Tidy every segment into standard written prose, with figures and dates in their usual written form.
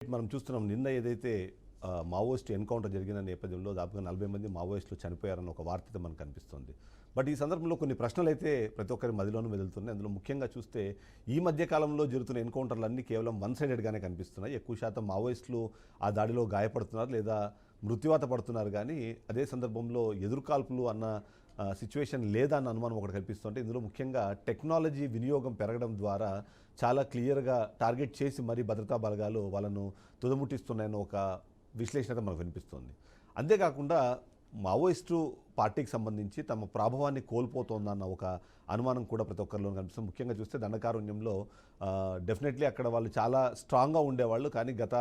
మనం చూస్తున్నాం నిన్న ఏదైతే మావోయిస్ట్ ఎన్కౌంటర్ జరిగిన నేపథ్యంలో దాదాపుగా 40 మంది మావోయిస్టులు చనిపోయారన్న ఒక వార్త అయితే మనకు కనిపిస్తుంది. బట్ ఈ సందర్భంలో కొన్ని ప్రశ్నలు అయితే ప్రతి ఒక్కరి మదిలోనూ మెదులుతున్నాయి. అందులో ముఖ్యంగా చూస్తే ఈ మధ్య కాలంలో జరుగుతున్న ఎన్కౌంటర్లన్నీ కేవలం వన్ సైడెడ్గానే కనిపిస్తున్నాయి. ఎక్కువ శాతం మావోయిస్టులు ఆ దాడిలో గాయపడుతున్నారు లేదా మృత్యువాత పడుతున్నారు, కానీ అదే సందర్భంలో ఎదురుకాల్పులు అన్న సిచ్యువేషన్ లేదా అన్న అనుమానం ఒకటి కనిపిస్తుంటే, ఇందులో ముఖ్యంగా టెక్నాలజీ వినియోగం పెరగడం ద్వారా చాలా క్లియర్గా టార్గెట్ చేసి మరీ భద్రతా బలగాలు వాళ్ళను తుదముట్టిస్తున్నాయన్న ఒక విశ్లేషణ అయితే మనకు వినిపిస్తుంది. అంతేకాకుండా మావోయిస్టు పార్టీకి సంబంధించి తమ ప్రాభవాన్ని కోల్పోతోందన్న ఒక అనుమానం కూడా ప్రతి ఒక్కరిలో కనిపిస్తుంది. ముఖ్యంగా చూస్తే దండకారణ్యంలో డెఫినెట్లీ అక్కడ వాళ్ళు చాలా స్ట్రాంగ్గా ఉండేవాళ్ళు, కానీ గత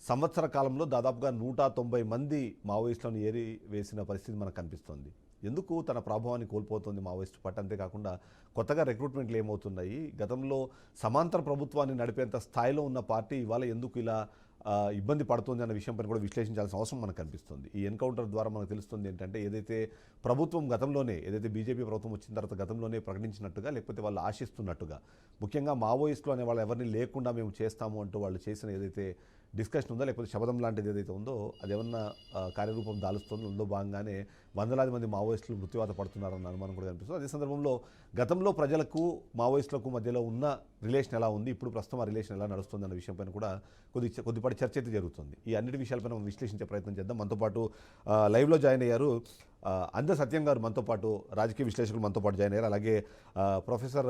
సంవత్సర కాలంలో దాదాపుగా 190 మంది మావోయిస్టులను ఏరి వేసిన పరిస్థితి మనకు కనిపిస్తుంది. ఎందుకు తన ప్రభావాన్ని కోల్పోతుంది మావోయిస్టు పార్టీ? అంతేకాకుండా కొత్తగా రిక్రూట్మెంట్లు ఏమవుతున్నాయి? గతంలో సమాంతర ప్రభుత్వాన్ని నడిపేంత స్థాయిలో ఉన్న పార్టీ ఇవాళ ఎందుకు ఇలా ఇబ్బంది పడుతుంది అన్న విషయంపై కూడా విశ్లేషించాల్సిన అవసరం మనకు కనిపిస్తుంది. ఈ ఎన్కౌంటర్ ద్వారా మనకు తెలుస్తుంది ఏంటంటే, ఏదైతే ప్రభుత్వం గతంలోనే, ఏదైతే బీజేపీ ప్రభుత్వం వచ్చిన తర్వాత గతంలోనే ప్రకటించినట్టుగా, లేకపోతే వాళ్ళు ఆశిస్తున్నట్టుగా, ముఖ్యంగా మావోయిస్టులు అనే వాళ్ళు ఎవరిని లేకుండా మేము చేస్తాము అంటూ వాళ్ళు చేసిన ఏదైతే డిస్కషన్ ఉందో, లేకపోతే శపథం లాంటిది ఏదైతే ఉందో, అదేమన్నా కార్యరూపం దాలుస్తుందో, అందులో భాగంగానే వందలాది మంది మావోయిస్టులు మృత్యువాత పడుతున్నారన్న అనుమానం కూడా కనిపిస్తుంది. అదే సందర్భంలో గతంలో ప్రజలకు మావోయిస్టులకు మధ్యలో ఉన్న రిలేషన్ ఎలా ఉంది, ఇప్పుడు ప్రస్తుతం ఆ రిలేషన్ ఎలా నడుస్తుంది అన్న విషయంపైన కూడా కొద్దిపాటి చర్చ అయితే జరుగుతుంది. ఈ అన్నిటి విషయాలపైన మనం విశ్లేషించే ప్రయత్నం చేద్దాం. మనతో పాటు లైవ్లో జాయిన్ అయ్యారు అంద సత్యం గారు, మనతో పాటు రాజకీయ విశ్లేషకులు మనతో పాటు జాయిన్ అయ్యారు. అలాగే ప్రొఫెసర్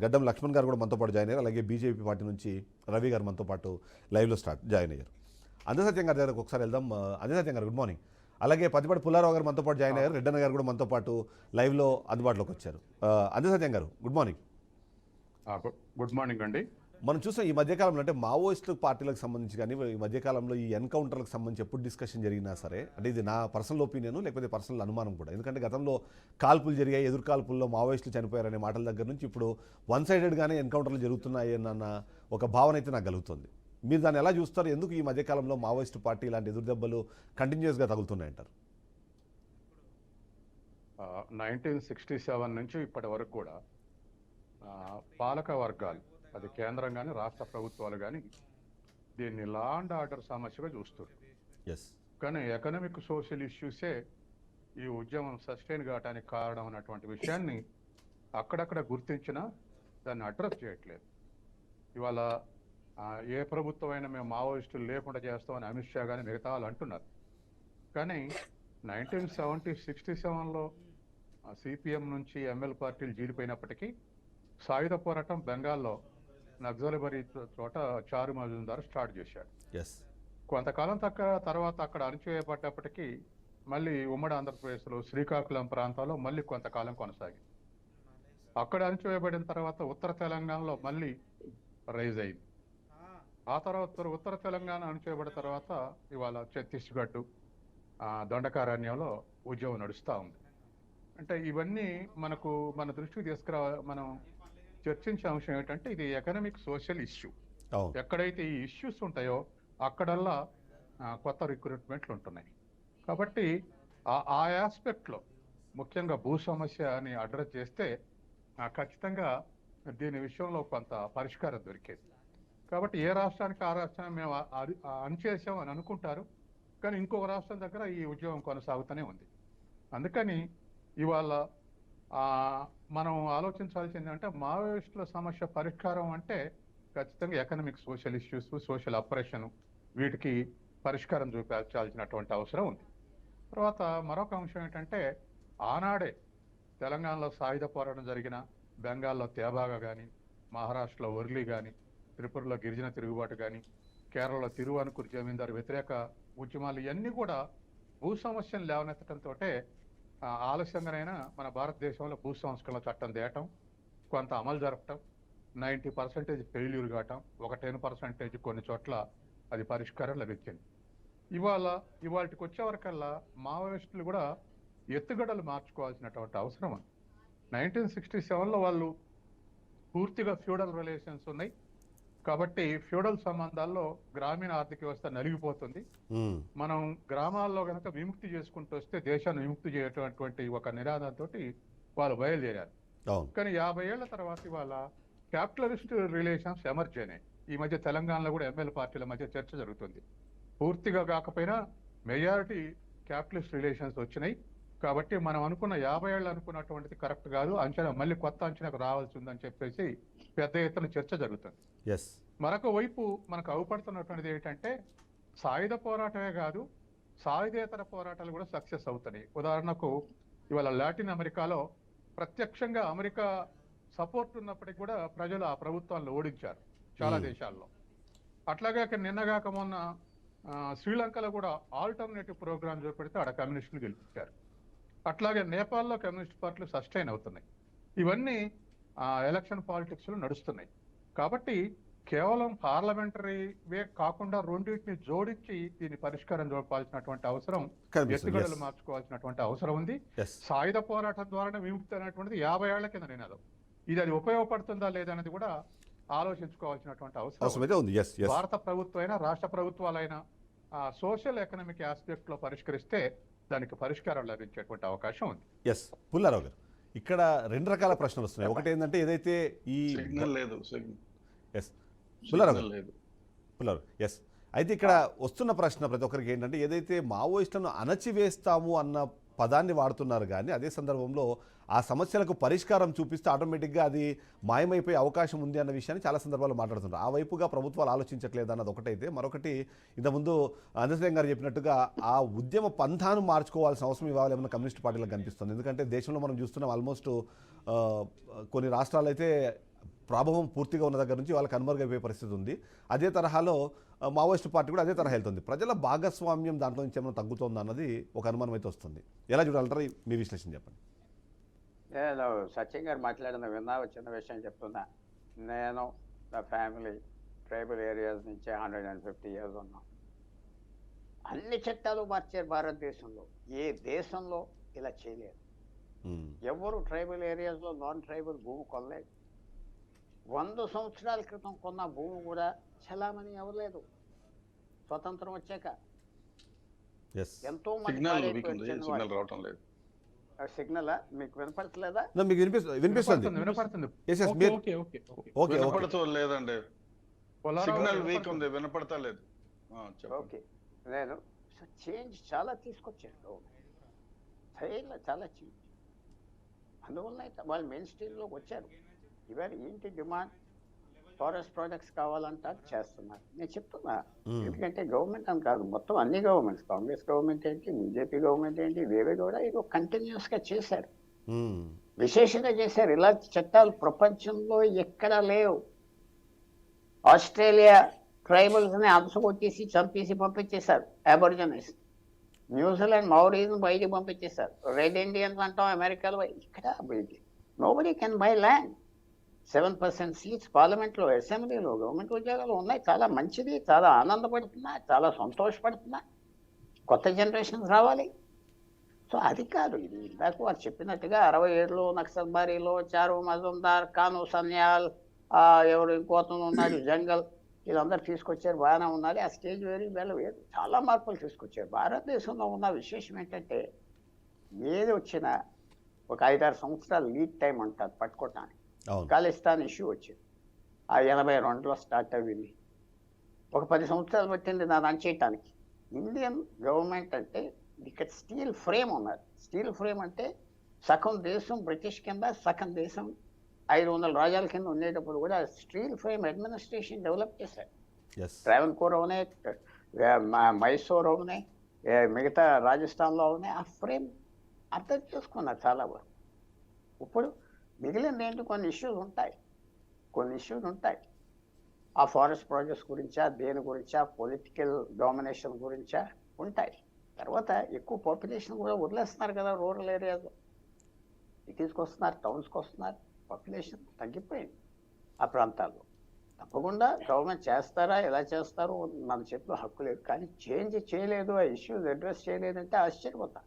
గడ్డం లక్ష్మణ్ గారు కూడా మనతో పాటు జాయిన్ అయ్యారు. అలాగే బీజేపీ పార్టీ నుంచి రవి గారు మనతో పాటు లైవ్లో జాయిన్ అయ్యారు. అంద సత్యం గారి దగ్గరకు ఒకసారి వెళ్దాం. అంద సత్యం గారు, గుడ్ మార్నింగ్. అలాగే పతిపాటి పుల్లారావు గారు మనతో పాటు జాయిన్ అయ్యారు. రెడ్డన్న గారు కూడా మనతో పాటు లైవ్లో అందుబాటులోకి వచ్చారు. అంద సత్యం గారు, గుడ్ మార్నింగ్. గుడ్ మార్నింగ్ అండి. మనం చూసాం ఈ మధ్యకాలంలో, అంటే మావోయిస్టు పార్టీలకు సంబంధించి కానీ ఈ మధ్యకాలంలో ఈ ఎన్కౌంటర్లకు సంబంధించి ఎప్పుడు డిస్కషన్ జరిగినా సరే, అంటే ఇది నా పర్సనల్ ఒపీనియన్ లేకపోతే పర్సనల్ అనుమానం కూడా, ఎందుకంటే గతంలో కాల్పులు జరిగాయి, ఎదురు కాల్పుల్లో మావోయిస్టులు చనిపోయారనే మాటల దగ్గర నుంచి ఇప్పుడు వన్ సైడెడ్గానే ఎన్కౌంటర్లు జరుగుతున్నాయి అన్న ఒక భావన అయితే నాకు కలుగుతుంది. మీరు దాన్ని ఎలా చూస్తారు? ఎందుకు ఈ మధ్యకాలంలో మావోయిస్టు పార్టీ ఇలాంటి ఎదురు దెబ్బలు కంటిన్యూస్గా తగులుతున్నాయంటారు? 1967 నుంచి ఇప్పటి వరకు కూడా పాలక వర్గాలు, అది కేంద్రం కానీ రాష్ట్ర ప్రభుత్వాలు కానీ, దీన్ని లా అండ్ ఆర్డర్ సమస్యగా చూస్తారు. కానీ ఎకనామిక్ సోషల్ ఇష్యూసే ఈ ఉద్యమం సస్టైన్ కావడానికి కారణం అన్నటువంటి విషయాన్ని అక్కడక్కడ గుర్తించినా దాన్ని అడ్రస్ చేయట్లేదు. ఇవాళ ఏ ప్రభుత్వం అయినా మేము మావోయిస్టులు లేకుండా చేస్తామని అమిత్ షా కానీ మిగతా వాళ్ళు అంటున్నారు. కానీ 1967లో సిపిఎం నుంచి ఎంఎల్ పార్టీలు జీడిపోయినప్పటికీ సాయుధ పోరాటం బెంగాల్లో నక్సల్బరీ చోట చారు మజుందార్ స్టార్ట్ చేశాడు. కొంతకాలం తర్వాత అక్కడ అణచివేయబడ్డప్పటికీ మళ్ళీ ఉమ్మడి ఆంధ్రప్రదేశ్లో శ్రీకాకుళం ప్రాంతంలో మళ్ళీ కొంతకాలం కొనసాగింది. అక్కడ అణచివేయబడిన తర్వాత ఉత్తర తెలంగాణలో మళ్ళీ రైజ్ అయింది. ఆ తర్వాత ఉత్తర తెలంగాణ అణచివేయబడిన తర్వాత ఇవాళ ఛత్తీస్గఢ్ దండకారణ్యంలో ఉద్యమం నడుస్తూ ఉంది. అంటే ఇవన్నీ మన దృష్టికి మనం చర్చించే అంశం ఏంటంటే, ఇది ఎకనామిక్ సోషల్ ఇష్యూ. ఎక్కడైతే ఈ ఇష్యూస్ ఉంటాయో అక్కడల్లా కొత్త రిక్రూట్మెంట్లు ఉంటున్నాయి. కాబట్టి ఆ ఆస్పెక్ట్లో ముఖ్యంగా భూ సమస్యని అడ్రస్ చేస్తే ఖచ్చితంగా దీని విషయంలో కొంత పరిష్కారం దొరికేది. కాబట్టి ఏ రాష్ట్రానికి ఆ రాష్ట్రాన్ని మేము అణచేసాం అని అనుకుంటారు, కానీ ఇంకొక రాష్ట్రం దగ్గర ఈ ఉద్యమం కొనసాగుతూనే ఉంది. అందుకని ఇవాళ మనం ఆలోచించాల్సింది అంటే, మావోయిస్టుల సమస్య పరిష్కారం అంటే ఖచ్చితంగా economic social issues, social oppression, వీటికి పరిష్కారం చూపించాల్సినటువంటి అవసరం ఉంది. తర్వాత మరొక అంశం ఏంటంటే, ఆనాడే తెలంగాణలో సాయుధ పోరాటం జరిగిన, బెంగాల్లో తేబాగా కానీ, మహారాష్ట్రలో వర్లీ కానీ, త్రిపురలో గిరిజన తిరుగుబాటు కానీ, కేరళలో తిరువానుకూరు జమీందారు వ్యతిరేక ఉద్యమాలు, ఇవన్నీ కూడా భూ సమస్యను లేవనెత్తడంతో ఆలస్యంగానైనా మన భారతదేశంలో భూ సంస్కరణ చట్టం తేయటం, కొంత అమలు జరపటం, 90% ఫెయిల్యూర్ కావటం, ఒక 10% కొన్ని చోట్ల అది పరిష్కారం లభించింది. ఇవాళకి వచ్చేవరకల్లా మావోయిస్టులు కూడా ఎత్తుగడలు మార్చుకోవాల్సినటువంటి అవసరం ఉంది. 1967లో వాళ్ళు పూర్తిగా ఫ్యూడల్ రిలేషన్స్ ఉన్నాయి కాబట్టి ఫ్యూడల్ సంబంధాల్లో గ్రామీణ ఆర్థిక వ్యవస్థ నలిగిపోతుంది. మనం గ్రామాల్లో కనుక విముక్తి చేసుకుంటూ వస్తే దేశాన్ని విముక్తి చేయటువంటి ఒక నినాదంతో వాళ్ళు బయలుదేరారు. కానీ 50 ఏళ్ల తర్వాత ఇవాళ క్యాపిటలిస్ట్ రిలేషన్స్ ఎమర్జ్ అయినాయి. ఈ మధ్య తెలంగాణలో కూడా ఎమ్మెల్యే పార్టీల మధ్య చర్చ జరుగుతుంది. పూర్తిగా కాకపోయినా మెజారిటీ క్యాపిటలిస్ట్ రిలేషన్స్ వచ్చినాయి. కాబట్టి మనం అనుకున్న 50 ఏళ్ళు అనుకున్నటువంటిది కరెక్ట్ కాదు, అంచనా మళ్ళీ కొత్త అంచనాకు రావాల్సి ఉందని చెప్పేసి పెద్ద ఎత్తున చర్చ జరుగుతుంది. ఎస్ మరొక వైపు మనకు అవుపడుతున్నటువంటిది ఏంటంటే సాయుధ పోరాటమే కాదు, సాయుధేతర పోరాటాలు కూడా సక్సెస్ అవుతున్నాయి. ఉదాహరణకు ఇవాళ లాటిన్ అమెరికాలో ప్రత్యక్షంగా అమెరికా సపోర్ట్ ఉన్నప్పటికీ కూడా ప్రజలు ఆ ప్రభుత్వాలను ఓడించారు చాలా దేశాల్లో. అట్లాగే నిన్నగాక మొన్న శ్రీలంకలో కూడా ఆల్టర్నేటివ్ ప్రోగ్రామ్ చూపెడితే ఆడ కమ్యూనిస్టులు గెలిపించారు. అట్లాగే నేపాల్లో కమ్యూనిస్ట్ పార్టీలు సస్టైన్ అవుతున్నాయి. ఇవన్నీ ఎలక్షన్ పాలిటిక్స్ లో నడుస్తున్నాయి. కాబట్టి కేవలం పార్లమెంటరీవే కాకుండా రెండింటిని జోడించి దీని పరిష్కారం చూపాల్సినటువంటి అవసరం, ఎత్తుగడలు మార్చుకోవాల్సినటువంటి అవసరం ఉంది. సాయుధ పోరాటం ద్వారానే విముక్తి అనేటువంటిది 50 ఏళ్ల కింద నినాదం. అది ఉపయోగపడుతుందా లేదనేది కూడా ఆలోచించుకోవాల్సినటువంటి అవసరం ఉంది. భారత ప్రభుత్వం అయినా రాష్ట్ర ప్రభుత్వాలైనా సోషల్ ఎకనామిక్ ఆస్పెక్ట్ లో పరిష్కరిస్తే దానికి పరిష్కారం లభించేటువంటి అవకాశం ఉంది. ఎస్ పుల్లారావు గారు, ఇక్కడ 2 రకాల ప్రశ్నలు వస్తున్నాయి. ఒకటి ఏంటంటే ఏదైతే ఈ ఎస్ పుల్లారావు ఎస్ అయితే ఇక్కడ వస్తున్న ప్రశ్న ప్రతి ఒక్కరికి ఏంటంటే ఏదైతే మావోయిస్టులను అణచివేస్తాము అన్న పదాన్ని వాడుతున్నారు, కానీ అదే సందర్భంలో ఆ సమస్యలకు పరిష్కారం చూపిస్తే ఆటోమేటిక్గా అది మాయమైపోయే అవకాశం ఉంది అన్న విషయాన్ని చాలా సందర్భాల్లో మాట్లాడుతున్నారు. ఆ వైపుగా ప్రభుత్వాలు ఆలోచించట్లేదు అన్నది ఒకటైతే, మరొకటి ఇంతకుముందు అందశ్రేయం గారు చెప్పినట్టుగా ఆ ఉద్యమ పంథాను మార్చుకోవాల్సిన అవసరం ఇవాళ ఏమైనా కమ్యూనిస్ట్ పార్టీలకు కనిపిస్తుంది. ఎందుకంటే దేశంలో మనం చూస్తున్నాం ఆల్మోస్ట్ కొన్ని రాష్ట్రాలు అయితే ప్రభావం పూర్తిగా ఉన్న దగ్గర నుంచి వాళ్ళకి కనుమరుగైపోయే పరిస్థితి ఉంది. అదే తరహాలో మావోయిస్టు పార్టీ కూడా అదే తరహా వెళ్తుంది. ప్రజల భాగస్వామ్యం దాంట్లో నుంచి ఏమైనా తగ్గుతుంది అన్నది ఒక అనుమానం అయితే వస్తుంది. ఎలా చూడాలంటారు? మీ విశ్లేషణ చెప్పండి. నేను సత్యం గారు మాట్లాడిన విన్నా చిన్న విషయం చెప్తున్నా. నేను నా ఫ్యామిలీ ట్రైబల్ ఏరియాస్ నుంచి 150 years ఉన్నాం. అన్ని చట్టాలు మార్చారు భారతదేశంలో. ఏ దేశంలో ఇలా చేయలేదు. ఎవరు ట్రైబల్ ఏరియాస్లో నాన్ ట్రైబల్ భూమి కొనలేదు. 100 సంవత్సరాల క్రితం కొన్న భూమి కూడా చలామణి అవ్వలేదు స్వతంత్రం వచ్చాక. ఎంతో మంది సిగ్నల్ మీకు వినపడలేదా? లేదండి, సిగ్నల్ వీక్ ఉంది, వినపడతలేదు. ఓకే, నేను చేంజ్ చాలా తీసుకొచ్చాను, చాలా చేంజ్. అందువల్ల వాళ్ళు మెయిన్ స్ట్రీమ్లోకి వచ్చారు. ఇవాళ ఏంటి డిమాండ్? ఫారెస్ట్ ప్రాజెక్ట్స్ కావాలంటారు, చేస్తున్నారు. నేను చెప్తున్నా, ఎందుకంటే గవర్నమెంట్ అని కాదు, మొత్తం అన్ని గవర్నమెంట్స్, కాంగ్రెస్ గవర్నమెంట్ ఏంటి, బీజేపీ గవర్నమెంట్ ఏంటి, వేరే కూడా ఇది కంటిన్యూస్గా చేశారు, విశేషంగా చేశారు. ఇలాంటి చట్టాలు ప్రపంచంలో ఎక్కడా లేవు. ఆస్ట్రేలియా ట్రైబల్స్ని అంశకొట్టేసి చంపేసి పంపించేశారు అబోరిజినల్స్. న్యూజిలాండ్ మౌరీస్ బయటికి పంపించేశారు. రెడ్ ఇండియన్స్ అంటాం అమెరికాలో. ఇక్కడ nobody can buy land. 7% seats పార్లమెంట్లో, అసెంబ్లీలో, గవర్నమెంట్ ఉద్యోగాలు ఉన్నాయి. చాలా మంచిది, చాలా ఆనందపడుతున్నా, చాలా సంతోషపడుతున్నా. కొత్త జనరేషన్స్ రావాలి. సో అది కాదు, ఇది ఇందాక వారు చెప్పినట్టుగా 67లో నక్సల్బారీలో చారు మజుందార్, కాను సన్యాల్, ఎవరు ఇంకోతను ఉన్నాడు జంగల్, వీళ్ళందరూ తీసుకొచ్చారు, బాగానే ఉన్నది. ఆ స్టేజ్ వేరు, వేళ వేరు, చాలా మార్పులు తీసుకొచ్చారు. భారతదేశంలో ఉన్న విశేషం ఏంటంటే ఏది వచ్చినా ఒక 5-6 సంవత్సరాలు లీడ్ టైం అంటారు పట్టుకోవటానికి. ఖాళిస్తాన్ ఇష్యూ వచ్చింది, ఆ 82లో స్టార్ట్ అయ్యింది. ఒక 10 సంవత్సరాలు పట్టింది దాన్ని అణచేయటానికి. ఇండియన్ గవర్నమెంట్ అంటే ఇక్కడ స్టీల్ ఫ్రేమ్ ఉన్నారు. స్టీల్ ఫ్రేమ్ అంటే సగం దేశం బ్రిటిష్ కింద, సగం దేశం 500 రాజ్యాల కింద ఉండేటప్పుడు కూడా స్టీల్ ఫ్రేమ్ అడ్మినిస్ట్రేషన్ డెవలప్ చేశారు. ట్రావెన్కోర్ అవునాయి, మైసూర్ అవునాయి, మిగతా రాజస్థాన్లో అవునాయి. ఆ ఫ్రేమ్ అర్థం చేసుకున్నారు చాలా వరకు. ఇప్పుడు మిగిలిన ఏంటి, కొన్ని ఇష్యూస్ ఉంటాయి. ఆ ఫారెస్ట్ ప్రాజెక్ట్స్ గురించా, దేని గురించా, పొలిటికల్ డామినేషన్ గురించా ఉంటాయి. తర్వాత ఎక్కువ పాపులేషన్ కూడా వదిలేస్తున్నారు కదా రూరల్ ఏరియాలో, సిటీస్కి వస్తున్నారు, టౌన్స్కి వస్తున్నారు. పాపులేషన్ తగ్గిపోయింది ఆ ప్రాంతాల్లో. తప్పకుండా గవర్నమెంట్ చేస్తారా, ఎలా చేస్తారో మన చేతిలో హక్కు లేదు. కానీ చేంజ్ చేయలేదు, ఆ ఇష్యూస్ అడ్రస్ చేయలేదంటే ఆశ్చర్యపోతా.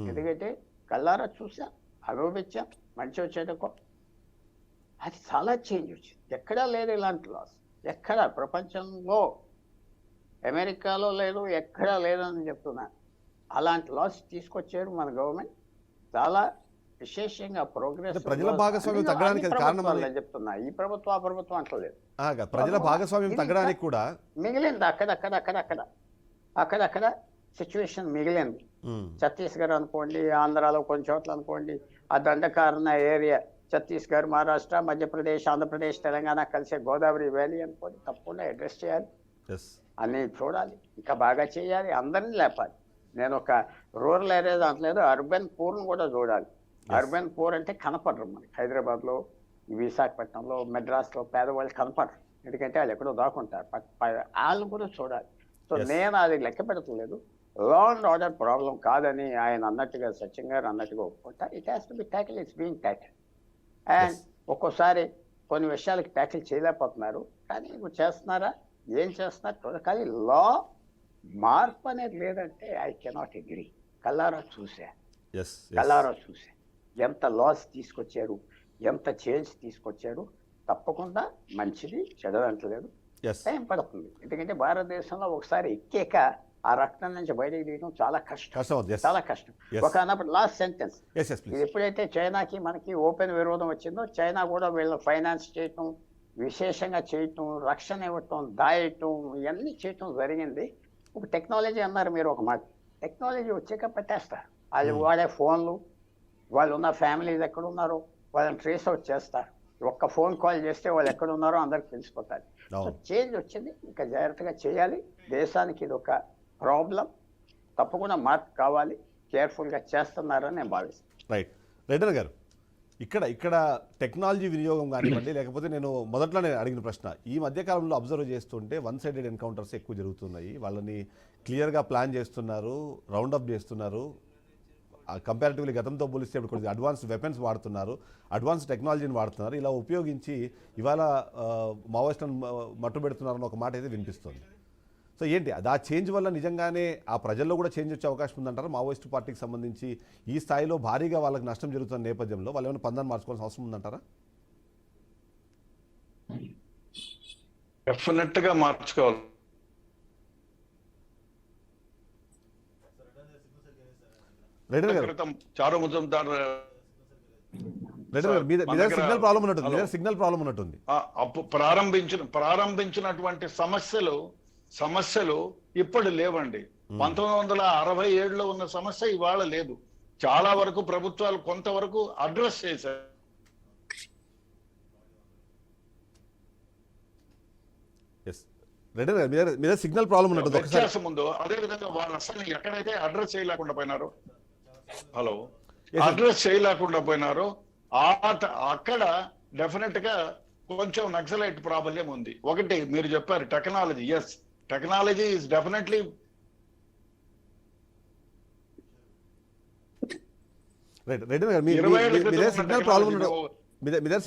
ఎందుకంటే కళ్ళారా చూసా, అనుభవించాం, మంచి వచ్చేటకో అది చాలా చేంజ్ వచ్చింది. ఎక్కడా లేదు ఇలాంటి లాస్, ఎక్కడా ప్రపంచంలో, అమెరికాలో లేదు, ఎక్కడా లేదని చెప్తున్నా. అలాంటి లాస్ తీసుకొచ్చారు మన గవర్నమెంట్. చాలా విశేషంగా ప్రోగ్రెస్ అంటే ప్రజల భాగస్వామ్యం తగ్గడానికి అది కారణమని చెప్తున్నా. ఈ ప్రభుత్వం ఆ ప్రభుత్వం అంటలేదు. ప్రజల భాగస్వామ్యం తగ్గడానికి కూడా మిగిలింది అక్కడక్కడ సిచ్యువేషన్ మిగిలింది. ఛత్తీస్గఢ్ అనుకోండి, ఆంధ్రాలో కొన్ని చోట్ల అనుకోండి, ఆ దండకారణ ఏరియా ఛత్తీస్గఢ్, మహారాష్ట్ర, మధ్యప్రదేశ్, ఆంధ్రప్రదేశ్, తెలంగాణ కలిసే గోదావరి వ్యాలీ అనుకోండి, తప్పకుండా అడ్రస్ చేయాలి, అన్నీ చూడాలి, ఇంకా బాగా చేయాలి, అందరినీ లేపాలి. నేను ఒక రూరల్ ఏరియా అంటలేదు, అర్బన్ పూర్ను కూడా చూడాలి. అర్బన్ పూర్ అంటే కనపడరు మనకి. హైదరాబాద్లో, విశాఖపట్నంలో, మెడ్రాస్లో పేదవాళ్ళు కనపడరు, ఎందుకంటే వాళ్ళు ఎక్కడో దాక్కుంటారు. వాళ్ళు కూడా చూడాలి. సో నేను అది లెక్క పెడతలేదు. లా అండ్ ఆర్డర్ ప్రాబ్లం కాదని ఆయన అన్నట్టుగా, సచిన్ గారు అన్నట్టుగా ఒప్పుకుంటా. It has to be tackle, it's being tackle. And ఒక్కోసారి కొన్ని విషయాలకి ట్యాకిల్ చేయలేకపోతున్నారు, కానీ ఇప్పుడు చేస్తున్నారా, ఏం చేస్తున్నారు. కానీ లా మార్పు అనేది లేదంటే ఐ కెనాట్ అగ్రీ. కల్లారా చూసా ఎంత లాస్ తీసుకొచ్చారు, ఎంత చేంజ్ తీసుకొచ్చారు. తప్పకుండా మంచిది, చెడదంటలేదు, టైం పడుతుంది. ఎందుకంటే భారతదేశంలో ఒకసారి ఎక్కాక ఆ రక్తం నుంచి బయటకు తీయడం చాలా కష్టం. ఒక అన్నప్పుడు లాస్ట్ సెంటెన్స్, ఇది ఎప్పుడైతే చైనాకి మనకి ఓపెన్ విరోధం వచ్చిందో, చైనా కూడా వీళ్ళు ఫైనాన్స్ చేయటం, విశేషంగా చేయటం, రక్షణ ఇవ్వటం, దాయటం, ఇవన్నీ చేయటం జరిగింది. ఒక టెక్నాలజీ అన్నారు మీరు, ఒక మాట. టెక్నాలజీ వచ్చాక పెట్టేస్తారు. వాళ్ళు వాడే ఫోన్లు, వాళ్ళు ఉన్న ఫ్యామిలీస్ ఎక్కడ ఉన్నారో వాళ్ళని ట్రేస్ అవుట్ చేస్తారు. ఒక్క ఫోన్ కాల్ చేస్తే వాళ్ళు ఎక్కడ ఉన్నారో అందరికి తెలిసిపోతారు. సో చేంజ్ వచ్చింది, ఇంకా జాగ్రత్తగా చేయాలి. దేశానికి ఇది ఒక ప్రాబ్లం, తప్పకుండా మార్పు కావాలి. కేర్ఫుల్గా చేస్తున్నారని నేను భావిస్తాను. రైట్. రెడ్డర్ గారు, ఇక్కడ టెక్నాలజీ వినియోగం కానివ్వండి, లేకపోతే నేను మొదట్లోనే అడిగిన ప్రశ్న, ఈ మధ్యకాలంలో అబ్జర్వ్ చేస్తుంటే వన్ సైడెడ్ ఎన్కౌంటర్స్ ఎక్కువ జరుగుతున్నాయి. వాళ్ళని క్లియర్గా ప్లాన్ చేస్తున్నారు, రౌండ్ అప్ చేస్తున్నారు. కంపారిటివ్లీ గతంతో పోలిస్తే ఇప్పుడు కొంచెం అడ్వాన్స్ వెపన్స్ వాడుతున్నారు, అడ్వాన్స్ టెక్నాలజీని వాడుతున్నారు. ఇలా ఉపయోగించి ఇవాళ మావోయిస్టులను మట్టుబెడుతున్నారని ఒక మాట అయితే వినిపిస్తుంది. సో ఏంటి ఆ చేంజ్ వల్ల నిజంగానే ఆ ప్రజల్లో కూడా చేంజ్ వచ్చే అవకాశం ఉందంటారా? మావోయిస్ట్ పార్టీకి సంబంధించి ఈ స్థాయిలో భారీగా వాళ్ళకి నష్టం జరుగుతున్న నేపథ్యంలో వాళ్ళు ఏమైనా పందాన్ని మార్చుకోవాల్సిన అవసరం ఉందంటారా? డెఫినెట్ గా మార్చుకోవాలి. చారు ముజుందార్ సిగ్నల్ ప్రాబ్లం ఉన్నట్టుంది. ప్రారంభించినటువంటి సమస్యలు ఇప్పుడు లేవండి. 1967లో ఉన్న సమస్య ఇవాళ లేదు. చాలా వరకు ప్రభుత్వాలు కొంతవరకు అడ్రస్ చేశారు. సిగ్నల్ ప్రాబ్లం ఉన్నట్టు వ్యత్యాసం ఉందో అదే విధంగా వాళ్ళు అసలు ఎక్కడైతే అడ్రస్ చేయలేకుండా పోయినారో, అడ్రస్ చేయలేకుండా పోయినారో అక్కడ డెఫినెట్ గా కొంచెం నక్సలైట్ ప్రాబ్లం ఉంది. ఒకటి మీరు చెప్పారు technology. Yes, technology is definitely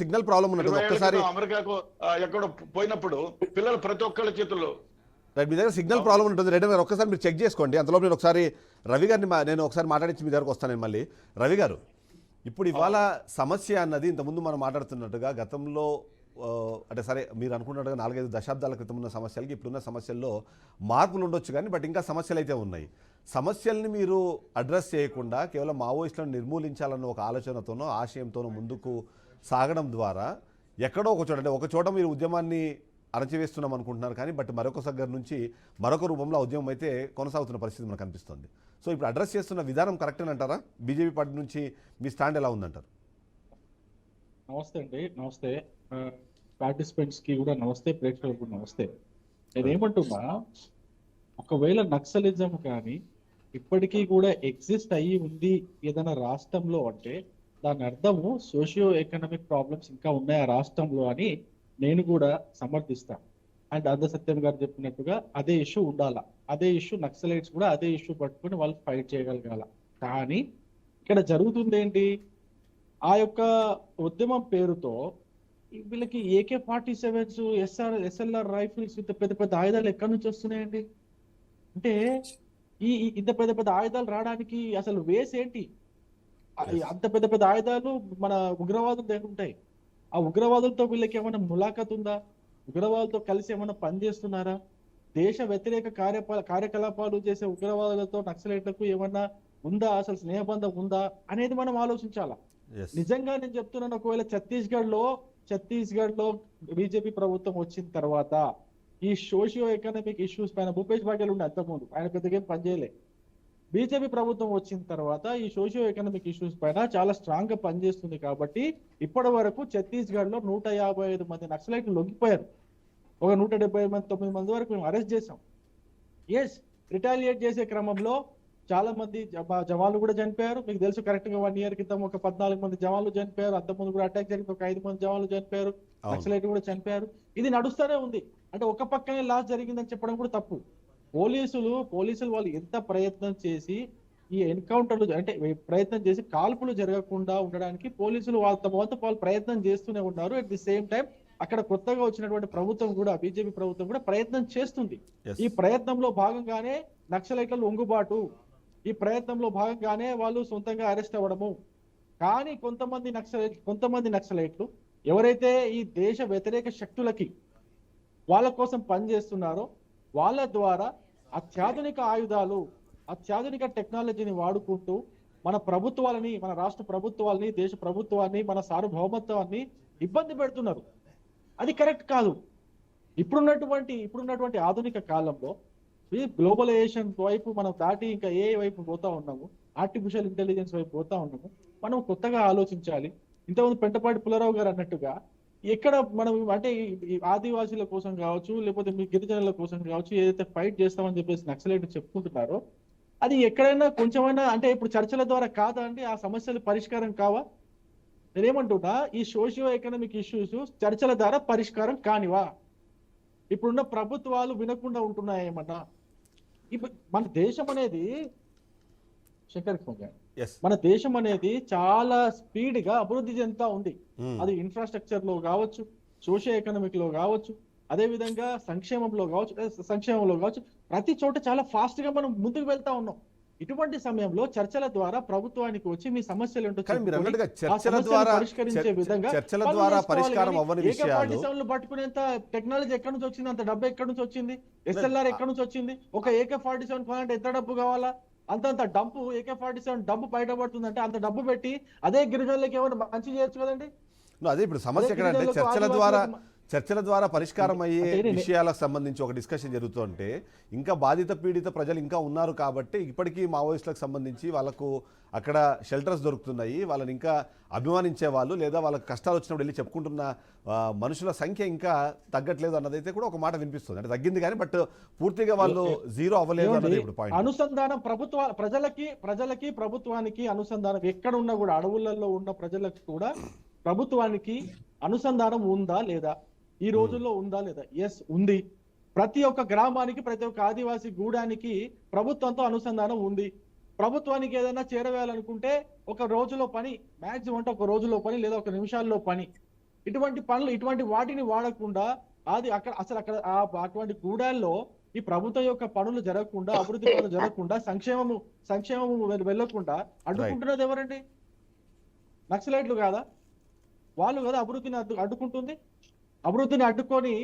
signal problem ఉన్నట్టు ఒక్కసారి అమెరికాకు ఎక్కడ పోయినప్పుడు పిల్లలు ప్రతి ఒక్కళ్ళ చేతుల్లో మీ దగ్గర సిగ్నల్ ప్రాబ్లం ఉంటుంది. రెడ్డి గారు ఒక్కసారి మీరు చెక్ చేసుకోండి. అంతలో నేను ఒకసారి రవి గారిని నేను ఒకసారి మాట్లాడించి మీ దగ్గరకు వస్తాను నేను మళ్ళీ. రవి గారు, ఇప్పుడు ఇవాళ సమస్య అన్నది ఇంతకుముందు మనం మాట్లాడుతున్నట్టుగా గతంలో అంటే సరే మీరు అనుకున్నట్టుగా 4-5 దశాబ్దాల క్రితం ఉన్న సమస్యలకి ఇప్పుడున్న సమస్యల్లో మార్పులు ఉండొచ్చు, కానీ బట్ ఇంకా సమస్యలు అయితే ఉన్నాయి. సమస్యల్ని మీరు అడ్రస్ చేయకుండా కేవలం మావోయిస్టులను నిర్మూలించాలన్న ఒక ఆలోచనతోనో ఆశయంతోనో ముందుకు సాగడం ద్వారా ఎక్కడో ఒక చోట, అంటే ఒక చోట మీరు ఉద్యమాన్ని అణచివేస్తున్నాం అనుకుంటున్నారు, కానీ బట్ మరొక దగ్గర నుంచి మరొక రూపంలో ఉద్యమం అయితే కొనసాగుతున్న పరిస్థితి మనకు కనిపిస్తుంది. సో ఇప్పుడు అడ్రస్ చేస్తున్న విధానం కరెక్ట్ అని అంటారా? బీజేపీ పార్టీ నుంచి మీ స్టాండ్ ఎలా ఉందంటారు? నమస్తే అండి. నమస్తే పార్టిసిపెంట్స్ కి కూడా నమస్తే, ప్రేక్షకులకు కూడా నమస్తే. నేనేమంటున్నా, ఒకవేళ నక్సలిజం కానీ ఇప్పటికీ కూడా ఎగ్జిస్ట్ అయ్యి ఉంది ఏదైనా రాష్ట్రంలో అంటే దాని అర్థము సోషియో ఎకనామిక్ ప్రాబ్లమ్స్ ఇంకా ఉన్నాయి ఆ రాష్ట్రంలో అని నేను కూడా సమర్థిస్తాను. అండ్ అందసత్యం గారు చెప్పినట్టుగా అదే ఇష్యూ ఉండాలా, అదే ఇష్యూ నక్సలైట్స్ కూడా అదే ఇష్యూ పట్టుకుని వాళ్ళు ఫైట్ చేయగలగాల. కానీ ఇక్కడ జరుగుతుంది ఏంటి, ఆ యొక్క ఉద్యమం పేరుతో వీళ్ళకి AK-47s, SLR రైఫిల్స్ విత్ పెద్ద పెద్ద ఆయుధాలు ఎక్కడి నుంచి వస్తున్నాయండి? అంటే ఇంత పెద్ద పెద్ద ఆయుధాలు రావడానికి అసలు వేస్ ఏంటి? అంత పెద్ద పెద్ద ఆయుధాలు మన ఉగ్రవాదులు దగ్గర ఉంటాయి. ఆ ఉగ్రవాదులతో వీళ్ళకి ఏమైనా ములాఖత్ ఉందా? ఉగ్రవాదులతో కలిసి ఏమైనా పనిచేస్తున్నారా? దేశ వ్యతిరేక కార్యకలాపాలు చేసే ఉగ్రవాదులతో నక్సలైట్లకు ఏమన్నా ఉందా, అసలు స్నేహబంధం ఉందా అనేది మనం ఆలోచించాలా. నిజంగా నేను చెప్తున్నాను, ఒకవేళ ఛత్తీస్గఢ్ లో బీజేపీ ప్రభుత్వం వచ్చిన తర్వాత ఈ సోషియో ఎకనామిక్ ఇష్యూస్ పైన భూపేష్ బాగేల్ ఉండే అంతకుముందు ఆయన పెద్దగా ఏం పనిచేయలే. బీజేపీ ప్రభుత్వం వచ్చిన తర్వాత ఈ సోషియో ఎకనామిక్ ఇష్యూస్ పైన చాలా స్ట్రాంగ్ గా పనిచేస్తుంది కాబట్టి ఇప్పటి వరకు ఛత్తీస్గఢ్ లో 155 మంది నక్సలైట్లు లొంగిపోయారు. ఒక 179 మంది వరకు మేము అరెస్ట్ చేసాం. ఎస్, రిటాలియేట్ చేసే క్రమంలో చాలా మంది జవాన్లు కూడా చనిపోయారు. మీకు తెలుసు, కరెక్ట్ గా 1 year క్రితం ఒక 14 మంది జవాన్లు చనిపోయారు. అంతకుముందు కూడా అటాక్ జరిగితే ఒక 5 మంది జవాన్లు చనిపోయారు, నక్సలైట్ కూడా చనిపోయారు. ఇది నడుస్తూనే ఉంది. అంటే ఒక పక్కనే లాస్ జరిగిందని చెప్పడం కూడా తప్పు. పోలీసులు వాళ్ళు ఎంత ప్రయత్నం చేసి ఈ ఎన్కౌంటర్లు అంటే ప్రయత్నం చేసి కాల్పులు జరగకుండా ఉండడానికి పోలీసులు వాళ్ళు ప్రయత్నం చేస్తూనే ఉన్నారు. అట్ ది సేమ్ టైం అక్కడ కొత్తగా వచ్చినటువంటి ప్రభుత్వం కూడా, బీజేపీ ప్రభుత్వం కూడా ప్రయత్నం చేస్తుంది. ఈ ప్రయత్నంలో భాగంగానే నక్సలైట్ల లొంగుబాటు, ఈ ప్రయత్నంలో భాగంగానే వాళ్ళు సొంతంగా అరెస్ట్ అవ్వడము. కానీ కొంతమంది నక్సలైట్లు ఎవరైతే ఈ దేశ వ్యతిరేక శక్తులకి వాళ్ళ కోసం పనిచేస్తున్నారో వాళ్ళ ద్వారా అత్యాధునిక ఆయుధాలు, అత్యాధునిక టెక్నాలజీని వాడుకుంటూ మన ప్రభుత్వాలని, మన రాష్ట్ర ప్రభుత్వాలని, దేశ ప్రభుత్వాన్ని, మన సార్వభౌమత్వాన్ని ఇబ్బంది పెడుతున్నారు. అది కరెక్ట్ కాదు. ఇప్పుడున్నటువంటి ఆధునిక కాలంలో ఈ గ్లోబలైజేషన్ వైపు మనం దాటి ఇంకా ఏ వైపు పోతా ఉన్నాము, ఆర్టిఫిషియల్ ఇంటెలిజెన్స్ వైపు పోతా ఉన్నాము. మనం కొత్తగా ఆలోచించాలి. ఇంతకుముందు పెంటపాటి పుల్లారావు గారు అన్నట్టుగా ఎక్కడ మనం అంటే ఈ ఆదివాసీల కోసం కావచ్చు, లేకపోతే మీ గిరిజనుల కోసం కావచ్చు, ఏదైతే ఫైట్ చేస్తామని చెప్పేసి నక్సలైట్ చెప్పుకుంటున్నారో అది ఎక్కడైనా కొంచెమైనా అంటే ఇప్పుడు చర్చల ద్వారా కాదా అండి ఆ సమస్యలు పరిష్కారం కావా? నేనేమంటున్నా, ఈ సోషియో ఎకనామిక్ ఇష్యూస్ చర్చల ద్వారా పరిష్కారం కానివా? ఇప్పుడున్న ప్రభుత్వాలు వినకుండా ఉంటున్నాయి ఏమన్నా? ఇప్పుడు మన దేశం అనేది మన దేశం అనేది చాలా స్పీడ్ గా అభివృద్ధి చెందుతా ఉంది. అది ఇన్ఫ్రాస్ట్రక్చర్ లో కావచ్చు, సోషియో ఎకనామిక్ లో కావచ్చు, అదే విధంగా సంక్షేమంలో కావచ్చు, ప్రతి చోట చాలా ఫాస్ట్ గా మనం ముందుకు వెళ్తా ఉన్నాం. ఇటువంటి సమయంలో చర్చల ద్వారా ప్రభుత్వానికి వచ్చి మీ సమస్యలు ఏంటో పరిష్కరించే విధంగా పట్టుకునేంత టెక్నాలజీ ఎక్కడి నుంచి వచ్చింది, అంత డబ్బు ఎక్కడి నుంచి వచ్చింది, ఎస్ఎల్ఆర్ ఎక్కడి నుంచి వచ్చింది? ఒక AK-47 కొనాలంటే ఎంత డబ్బు కావాలా? అంతంత డబ్బు, AK-47 డబ్బు బయటపడుతుందంటే అంత డబ్బు పెట్టి అదే గిరిజనులకి ఏమైనా మంచి చేయొచ్చు కదండి. అదే ఇప్పుడు సమస్య ఎక్కడంటే చర్చల ద్వారా పరిష్కారం అయ్యే విషయాలకు సంబంధించి ఒక డిస్కషన్ జరుగుతుంటే ఇంకా బాధిత పీడిత ప్రజలు ఇంకా ఉన్నారు కాబట్టి ఇప్పటికీ మావోయిస్టులకు సంబంధించి వాళ్ళకు అక్కడ షెల్టర్స్ దొరుకుతున్నాయి, వాళ్ళని ఇంకా అభిమానించే వాళ్ళు లేదా వాళ్ళకి కష్టాలు వచ్చినప్పుడు వెళ్ళి చెప్పుకుంటున్న మనుషుల సంఖ్య ఇంకా తగ్గట్లేదు అన్నదైతే కూడా ఒక మాట వినిపిస్తుంది. అంటే తగ్గింది కానీ బట్ పూర్తిగా వాళ్ళు జీరో అవ్వలేదు అన్నది ఇప్పుడు పాయింట్. అనుసంధానం ప్రజలకి ప్రభుత్వానికి అనుసంధానం ఎక్కడ ఉన్నా కూడా, అడవులలో ఉన్న ప్రజలకు కూడా ప్రభుత్వానికి అనుసంధానం ఉందా లేదా? ఈ రోజుల్లో ఉందా లేదా? ఎస్, ఉంది. ప్రతి ఒక్క గ్రామానికి, ప్రతి ఒక్క ఆదివాసీ గూడానికి ప్రభుత్వంతో అనుసంధానం ఉంది. ప్రభుత్వానికి ఏదైనా చేరవేయాలనుకుంటే ఒక రోజులో పని, మ్యాక్సిమం అంటే ఒక రోజులో పని లేదా ఒక నిమిషాల్లో పని. ఇటువంటి వాటిని వాడకుండా అక్కడ అటువంటి గూడాల్లో ఈ ప్రభుత్వం యొక్క పనులు జరగకుండా, అభివృద్ధి పనులు జరగకుండా, సంక్షేమము వెళ్ళకుండా అడ్డుకుంటున్నది ఎవరండి? నక్సలైట్లు కాదా? వాళ్ళు కదా అభివృద్ధిని అడ్డుకుంటుంది. అభివృద్ధిని అడ్డుకొని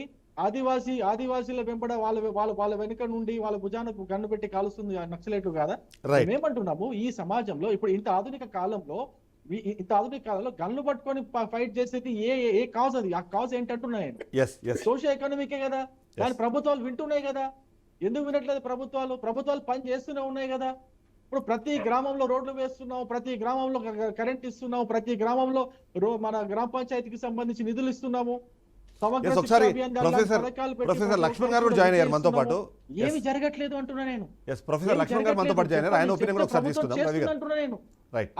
ఆదివాసీల వెంబడ వాళ్ళ వెనుక నుండి వాళ్ళ భుజానికి గన్ను పెట్టి కాలుస్తుంది నక్సలైట్లు కాదా? మేమంటున్నాము, ఈ సమాజంలో ఇప్పుడు ఇంత ఆధునిక కాలంలో గన్ను పట్టుకొని ఫైట్ చేసేది ఏ కాజ్? అది ఆ కాజ్ ఏంటంటున్నాను, సోషల్ ఎకనామికే కదా. దాని ప్రభుత్వాలు వింటున్నాయి కదా. ఎందుకు వినట్లేదు? ప్రభుత్వాలు పని చేస్తూనే ఉన్నాయి కదా. ఇప్పుడు ప్రతి గ్రామంలో రోడ్లు వేస్తున్నాం, ప్రతి గ్రామంలో కరెంట్ ఇస్తున్నాం, ప్రతి గ్రామంలో మన గ్రామ పంచాయతీకి సంబంధించి నిధులు ఇస్తున్నాము. ప్రొఫెసర్ లక్ష్మణ్ గారు జాయిన్ అయ్యారు మనతో పాటు. ఏమి జరగట్లేదు అంటున్నా నేను. ప్రొఫెసర్ లక్ష్మణ్ గారు మనతో పాటు జాయిన్ అయ్యారు. ఆయన ఒపీనియన్ ఒకసారి తీసుకుందాం రవి గారు. నేను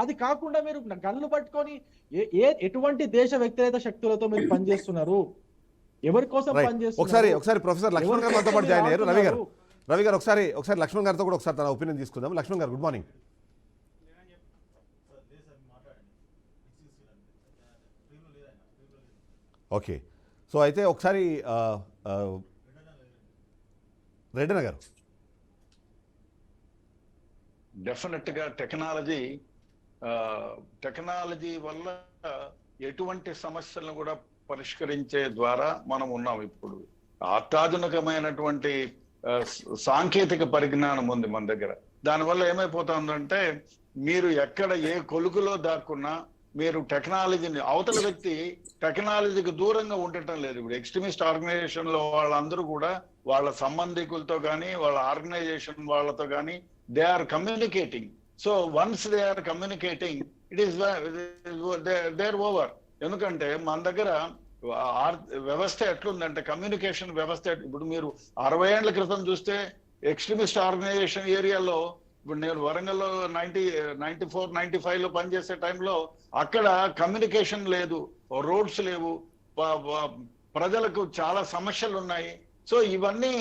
అది కాకుండా మీరు గన్ను పట్టుకొని ఎటువంటి దేశ వ్యతిరేక శక్తులతో మీరు పనిచేస్తున్నారు? ఎవరి కోసం పనిచేస్తున్నారు? ఒకసారి ప్రొఫెసర్ లక్ష్మణ్ గారు మనతో పాటు జాయిన్ అయ్యారు. రవి గారు ఒకసారి లక్ష్మణ్ గారితో కూడా ఒకసారి తన ఒపీనియన్ తీసుకుందాం. లక్ష్మణ్ గారు, గుడ్ మార్నింగ్. ఓకే, సో అయితే ఒకసారి రెడ్డన్న గారు. డెఫినెట్ గా టెక్నాలజీ వల్ల ఎటువంటి సమస్యలను కూడా పరిష్కరించే ద్వారా మనం ఉన్నాం. ఇప్పుడు అత్యాధునికమైనటువంటి సాంకేతిక పరిజ్ఞానం ఉంది మన దగ్గర. దానివల్ల ఏమైపోతుందంటే మీరు ఎక్కడ ఏ కొలుకులో దాక్కున్నా మీరు టెక్నాలజీని అవతల వ్యక్తి టెక్నాలజీకి దూరంగా ఉండటం లేదు. ఇప్పుడు ఎక్స్ట్రీమిస్ట్ ఆర్గనైజేషన్ లో వాళ్ళందరూ కూడా వాళ్ళ సంబంధికులతో కానీ వాళ్ళ ఆర్గనైజేషన్ వాళ్ళతో కానీ they are communicating. So once they are communicating it is there over. ఎందుకంటే మన దగ్గర వ్యవస్థ ఎట్లుందంటే కమ్యూనికేషన్ వ్యవస్థ ఇప్పుడు మీరు 60 ఏళ్ల క్రితం చూస్తే ఎక్స్ట్రీమిస్ట్ ఆర్గనైజేషన్ ఏరియాలో, ఇప్పుడు నేను వరంగల్లో 94-95 లో పనిచేసే టైంలో అక్కడ కమ్యూనికేషన్ లేదు, రోడ్స్ లేవు, ప్రజలకు చాలా సమస్యలు ఉన్నాయి. సో ఇవన్నీ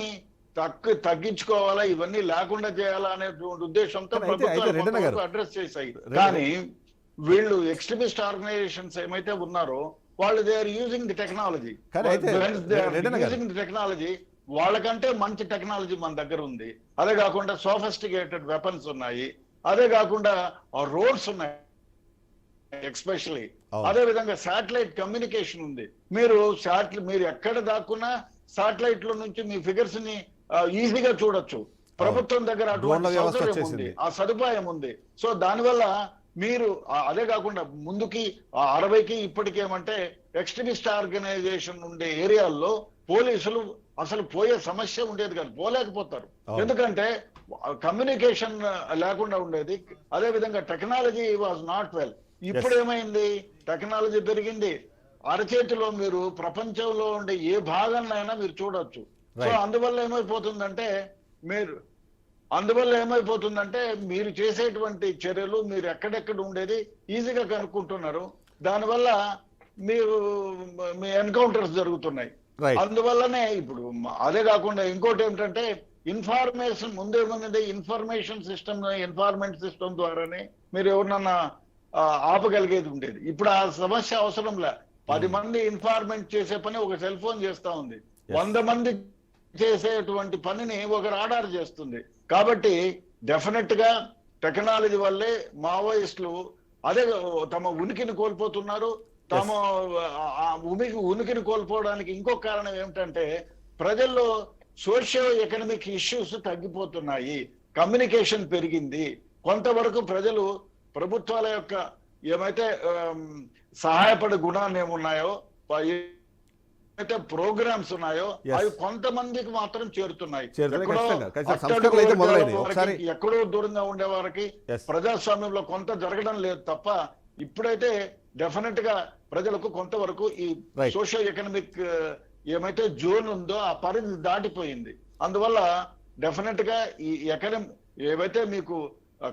తగ్గించుకోవాలా, ఇవన్నీ లేకుండా చేయాలా అనే ఉద్దేశంతో ప్రభుత్వాలు అడ్రస్ చేశాయి. కానీ వీళ్ళు ఎక్స్ట్రీమిస్ట్ ఆర్గనైజేషన్స్ ఏమైతే ఉన్నారో వాళ్ళు they are using the technology. Using the technology వాళ్ళకంటే మంచి టెక్నాలజీ మన దగ్గర ఉంది. అదే కాకుండా సోఫిస్టికేటెడ్ వెపన్స్ ఉన్నాయి, అదే కాకుండా రోడ్స్ ఉన్నాయి ఎక్స్పెషలీ. అదే విధంగా శాటిలైట్ కమ్యూనికేషన్ ఉంది. మీరు ఎక్కడ దాక్కున్నా శాటిలైట్ లో నుంచి మీ ఫిగర్స్ ని ఈజీగా చూడొచ్చు. ప్రభుత్వం దగ్గర అటువంటి సౌకర్యం ఉంది, ఆ సదుపాయం ఉంది. సో దానివల్ల మీరు అదే కాకుండా ముందుకి 60కి ఇప్పటికేమంటే ఎక్స్ట్రీమిస్ట్ ఆర్గనైజేషన్ ఉండే ఏరియాల్లో పోలీసులు అసలు పోయే సమస్య ఉండేది కాదు, పోలేకపోతారు. ఎందుకంటే కమ్యూనికేషన్ లేకుండా ఉండేది. అదే విధంగా టెక్నాలజీ వాజ్ నాట్ వెల్. ఇప్పుడు ఏమైంది, టెక్నాలజీ పెరిగింది, అరచేతిలో మీరు ప్రపంచంలో ఉండే ఏ భాగాన్నైనా మీరు చూడొచ్చు. సో అందువల్ల ఏమైపోతుందంటే మీరు చేసేటువంటి చర్యలు మీరు ఎక్కడెక్కడ ఉండేది ఈజీగా కనుక్కుంటున్నారు. దానివల్ల మీ ఎన్కౌంటర్స్ జరుగుతున్నాయి. అందువల్లనే ఇప్పుడు అదే కాకుండా ఇంకోటి ఏమిటంటే ఇన్ఫర్మేషన్ ముందేముంది, ఇన్ఫర్మెంట్ సిస్టమ్ ద్వారానే మీరు ఎవరినన్నా ఆపగలిగేది ఉండేది. ఇప్పుడు ఆ సమస్య అవసరంలే. 10 మంది ఇన్ఫార్మెంట్ చేసే పని ఒక సెల్ ఫోన్ చేస్తా ఉంది, 100 మంది చేసేటువంటి పనిని ఒక రాడార్ చేస్తుంది. కాబట్టి డెఫినెట్ గా టెక్నాలజీ వల్లే మావోయిస్టులు అదే తమ ఉనికిని కోల్పోతున్నారు. తమ ఉనికిని కోల్పోవడానికి ఇంకొక కారణం ఏమిటంటే ప్రజల్లో సోషియో ఎకనామిక్ ఇష్యూస్ తగ్గిపోతున్నాయి, కమ్యూనికేషన్ పెరిగింది. కొంతవరకు ప్రజలు ప్రభుత్వాల యొక్క ఏమైతే సహాయపడే గుణాలు ఏమున్నాయో, అయితే ప్రోగ్రామ్స్ ఉన్నాయో అవి కొంతమందికి మాత్రం చేరుతున్నాయి. ఎక్కడో దూరంగా ఉండే వారికి ప్రజాస్వామ్యంలో కొంత జరగడం లేదు తప్ప ఇప్పుడైతే డెఫినెట్ గా ప్రజలకు కొంతవరకు ఈ సోషియో ఎకనామిక్ ఏమైతే జోన్ ఉందో ఆ పరిధి దాటిపోయింది. అందువల్ల డెఫినెట్ గా ఈ ఏవైతే మీకు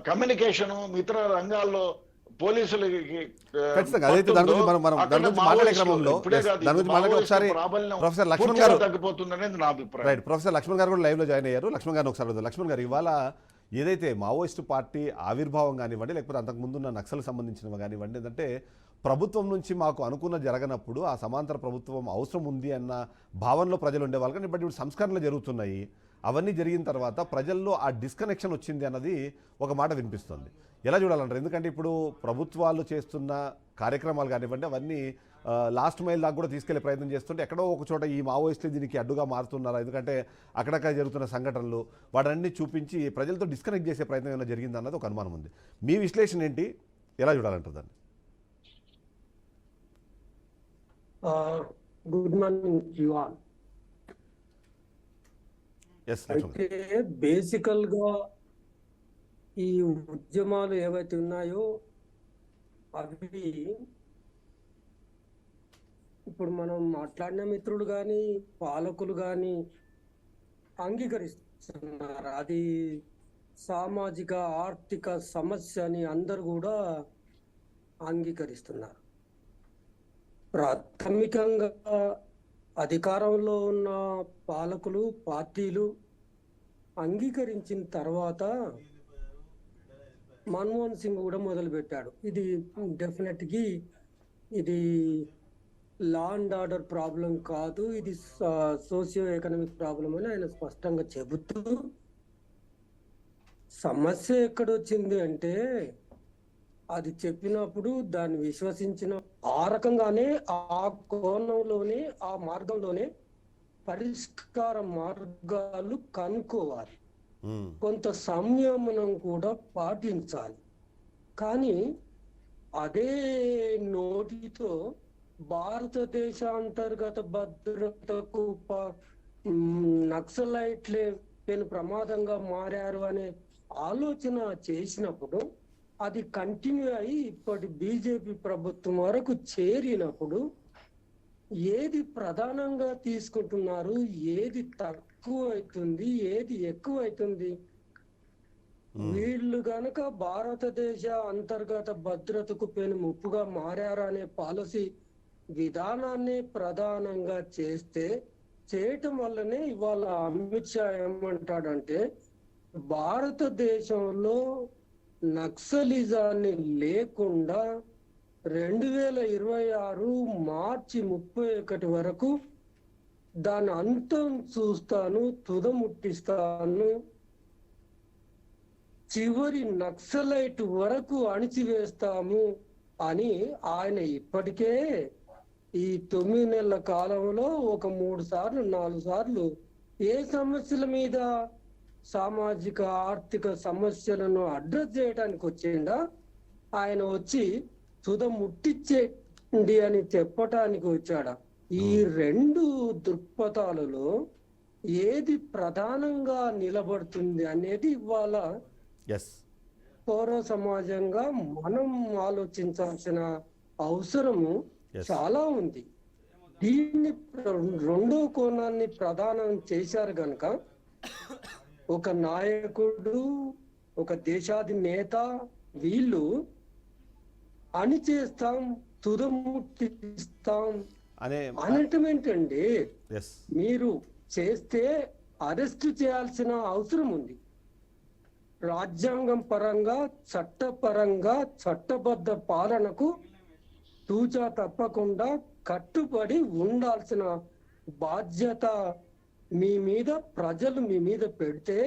కమ్యూనికేషన్ ఇతర రంగాల్లో పోలీసులకి తగ్గిపోతుందనేది నా అభిప్రాయం. ప్రొఫెసర్ లక్ష్మణ్ గారు కూడా లైవ్ లో జాయిన్ అయ్యారు. లక్ష్మణ్ గారు ఒకసారి లక్ష్మణ్ గారు, ఇవాళ ఏదైతే మావోయిస్టు పార్టీ ఆవిర్భావం కానివ్వండి, లేకపోతే అంతకుముందున్న నక్సల్ సంబంధించినవి కానివ్వండి, ఏంటంటే ప్రభుత్వం నుంచి మాకు అనుకున్న జరగనప్పుడు ఆ సమాంతర ప్రభుత్వం అవసరం ఉంది అన్న భావనలో ప్రజలు ఉండేవాళ్ళు. కానీ ఇప్పుడు సంస్కరణలు జరుగుతున్నాయి, అవన్నీ జరిగిన తర్వాత ప్రజల్లో ఆ డిస్కనెక్షన్ వచ్చింది అన్నది ఒక మాట వినిపిస్తుంది. ఎలా చూడాలంటారు? ఎందుకంటే ఇప్పుడు ప్రభుత్వాలు చేస్తున్న కార్యక్రమాలు కానివ్వండి అవన్నీ లాస్ట్ మైల్ దాకా కూడా తీసుకెళ్లే ప్రయత్నం చేస్తుంటే ఎక్కడో ఒక చోట ఈ మావోయిస్టులు దీనికి అడ్డుగా మారుతున్నారు. ఎందుకంటే అక్కడక్కడ జరుగుతున్న సంఘటనలు వాటన్ని చూపించి ప్రజలతో డిస్కనెక్ట్ చేసే ప్రయత్నం ఏమైనా జరిగింది అన్నది ఒక అనుమానం ఉంది. మీ విశ్లేషణ ఏంటి, ఎలా చూడాలంటారు దాన్ని? Good morning you all. అయితే బేసికల్ గా ఈ ఉద్యమాలు ఏవైతే ఉన్నాయో అవి ఇప్పుడు మనం మాట్లాడిన మిత్రులు కానీ పాలకులు కానీ అంగీకరిస్తున్నారు. అది సామాజిక ఆర్థిక సమస్య అని అందరు కూడా అంగీకరిస్తున్నారు. ప్రాథమికంగా అధికారంలో ఉన్న పాలకులు పార్టీలు అంగీకరించిన తర్వాత మన్మోహన్ సింగ్ కూడా మొదలుపెట్టాడు. ఇది డెఫినెట్గా ఇది లా అండ్ ఆర్డర్ ప్రాబ్లం కాదు, ఇది సోషియో ఎకనామిక్ ప్రాబ్లం అని ఆయన స్పష్టంగా చెబుతూ, సమస్య ఎక్కడొచ్చింది అంటే అది చెప్పినప్పుడు దాన్ని విశ్వసించిన ఆ రకంగానే ఆ కోణంలోనే ఆ మార్గంలోనే పరిష్కార మార్గాలు కనుక్కోవాలి, కొంత సంయమనం కూడా పాటించాలి. కానీ అదే నోటితో భారతదేశ అంతర్గత భద్రతకు నక్సలైట్లే పెను ప్రమాదంగా మారారు అనే ఆలోచన చేసినప్పుడు, అది కంటిన్యూ అయి ఇప్పటి బీజేపీ ప్రభుత్వం వరకు చేరినప్పుడు ఏది ప్రధానంగా తీసుకుంటున్నారు, ఏది తక్కువ అవుతుంది, ఏది ఎక్కువ అవుతుంది? వీళ్ళు గనక భారతదేశ అంతర్గత భద్రతకు పెను ముప్పుగా మారారనే పాలసీ విధానాన్ని ప్రధానంగా చేయటం వల్లనే ఇవాళ అమిత్ షా ఏమంటాడంటే, భారతదేశంలో నక్సలిజాన్ని లేకుండా 2026 మార్చి 31 వరకు దాని అంతం చూస్తాను, తుదముట్టిస్తాను, చివరి నక్సలైట్ వరకు అణిచివేస్తాము అని ఆయన ఇప్పటికే ఈ 9 నెలల కాలంలో ఒక 3 సార్లు 4 సార్లు ఏ సమస్యల మీద, సామాజిక ఆర్థిక సమస్యలను అడ్రస్ చేయడానికి వచ్చిండా, ఆయన వచ్చి తుద ముట్టించేయండి అని చెప్పటానికి వచ్చాడా? ఈ రెండు దృక్పథాలలో ఏది ప్రధానంగా నిలబడుతుంది అనేది ఇవాళ పౌర సమాజంగా మనం ఆలోచించాల్సిన అవసరము చాలా ఉంది. దీన్ని రెండో కోణాన్ని ప్రధానం చేశారు గనక ఒక నాయకుడు, ఒక దేశాధినేత వీళ్ళు అణిచేస్తాం, తుదముట్టిస్తాం అనటమేంటండి? మీరు చేస్తే అరెస్ట్ చేయాల్సిన అవసరం ఉంది. రాజ్యాంగం పరంగా, చట్టపరంగా, చట్టబద్ధ పాలనకు తూచా తప్పకుండా కట్టుబడి ఉండాల్సిన బాధ్యత మీ మీద ప్రజలు మీ మీద పెడితే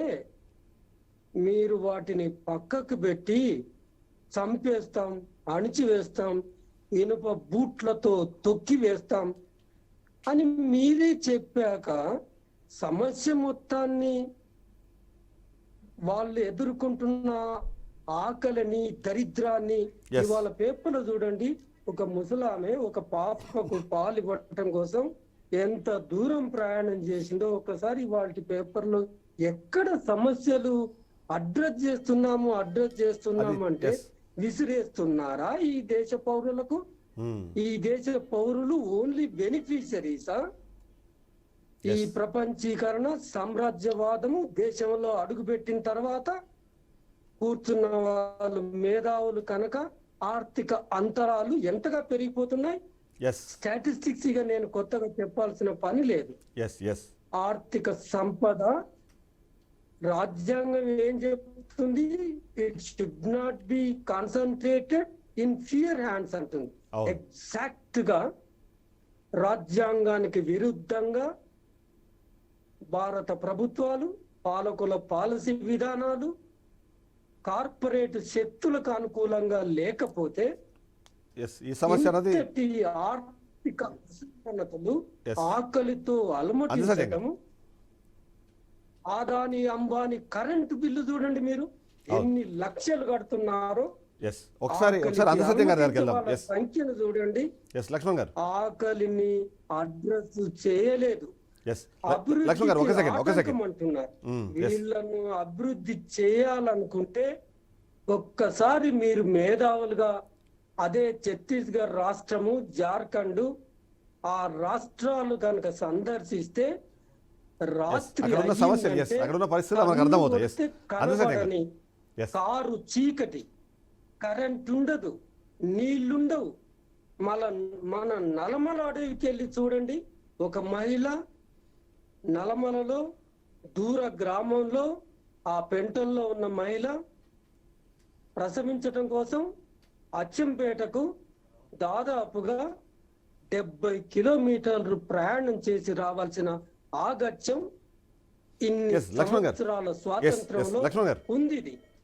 మీరు వాటిని పక్కకు పెట్టి చంపేస్తాం, అణిచివేస్తాం, ఇనుప బూట్లతో తొక్కి వేస్తాం అని మీరే చెప్పాక సమస్య మొత్తాన్ని, వాళ్ళు ఎదుర్కొంటున్న ఆకలిని, దరిద్రాన్ని ఇవాళ పేపర్లో చూడండి. ఒక ముసలామె ఒక పాపకు పాలు ఇవ్వటం కోసం ఎంత దూరం ప్రయాణం చేసిందో ఒకసారి వాటి పేపర్లో ఎక్కడ సమస్యలు అడ్రస్ చేస్తున్నాము అంటే విసిరేస్తున్నారా ఈ దేశ పౌరులకు? ఈ దేశ పౌరులు ఓన్లీ బెనిఫిషరీసా? ఈ ప్రపంచీకరణ, సామ్రాజ్యవాదము దేశంలో అడుగుపెట్టిన తర్వాత కూర్చున్న వాళ్ళు మేధావులు కనుక ఆర్థిక అంతరాలు ఎంతగా పెరిగిపోతున్నాయి. స్టాటిస్టిక్స్ గా నేను కొత్తగా చెప్పాల్సిన పని లేదు. ఆర్థిక సంపద రాజ్యాంగం ఏం చెప్తుంది? It should not be concentrated in fear hands అంటుంది. ఎగ్జాక్ట్ గా రాజ్యాంగానికి విరుద్ధంగా భారత ప్రభుత్వాలు, పాలకుల పాలసీ విధానాలు కార్పొరేట్ శక్తులకు అనుకూలంగా లేకపోతే ఈ సమస్య ఆర్థిక అసమానతలు, ఆకలితో అలమటించడము, ఆదాని అంబానీ కరెంటు బిల్లు చూడండి మీరు ఎన్ని లక్షలు కడుతున్నారో. సంఖ్యను చూడండి. ఆకలిని అడ్రస్ చేయలేదు, అంటున్నారు. వీళ్ళను అభివృద్ధి చేయాలనుకుంటే ఒక్కసారి మీరు మేధావులుగా అదే ఛత్తీస్గఢ్ రాష్ట్రము, జార్ఖండ్ ఆ రాష్ట్రాలు కనుక సందర్శిస్తే రాత్రి కనబడని కారు చీకటి, కరెంట్ ఉండదు, నీళ్లుండవు. మన నలమల అడవికి వెళ్ళి చూడండి. ఒక మహిళ నలమలలో దూర గ్రామంలో ఆ పెంటల్లో ఉన్న మహిళ ప్రసవించటం కోసం అచ్చంపేటకు దాదాపుగా 70 కిలోమీటర్లు ప్రయాణం చేసి రావాల్సిన ఆగత్యం ఇన్ని సంవత్సరాల స్వాతంత్రంలో ఉంది.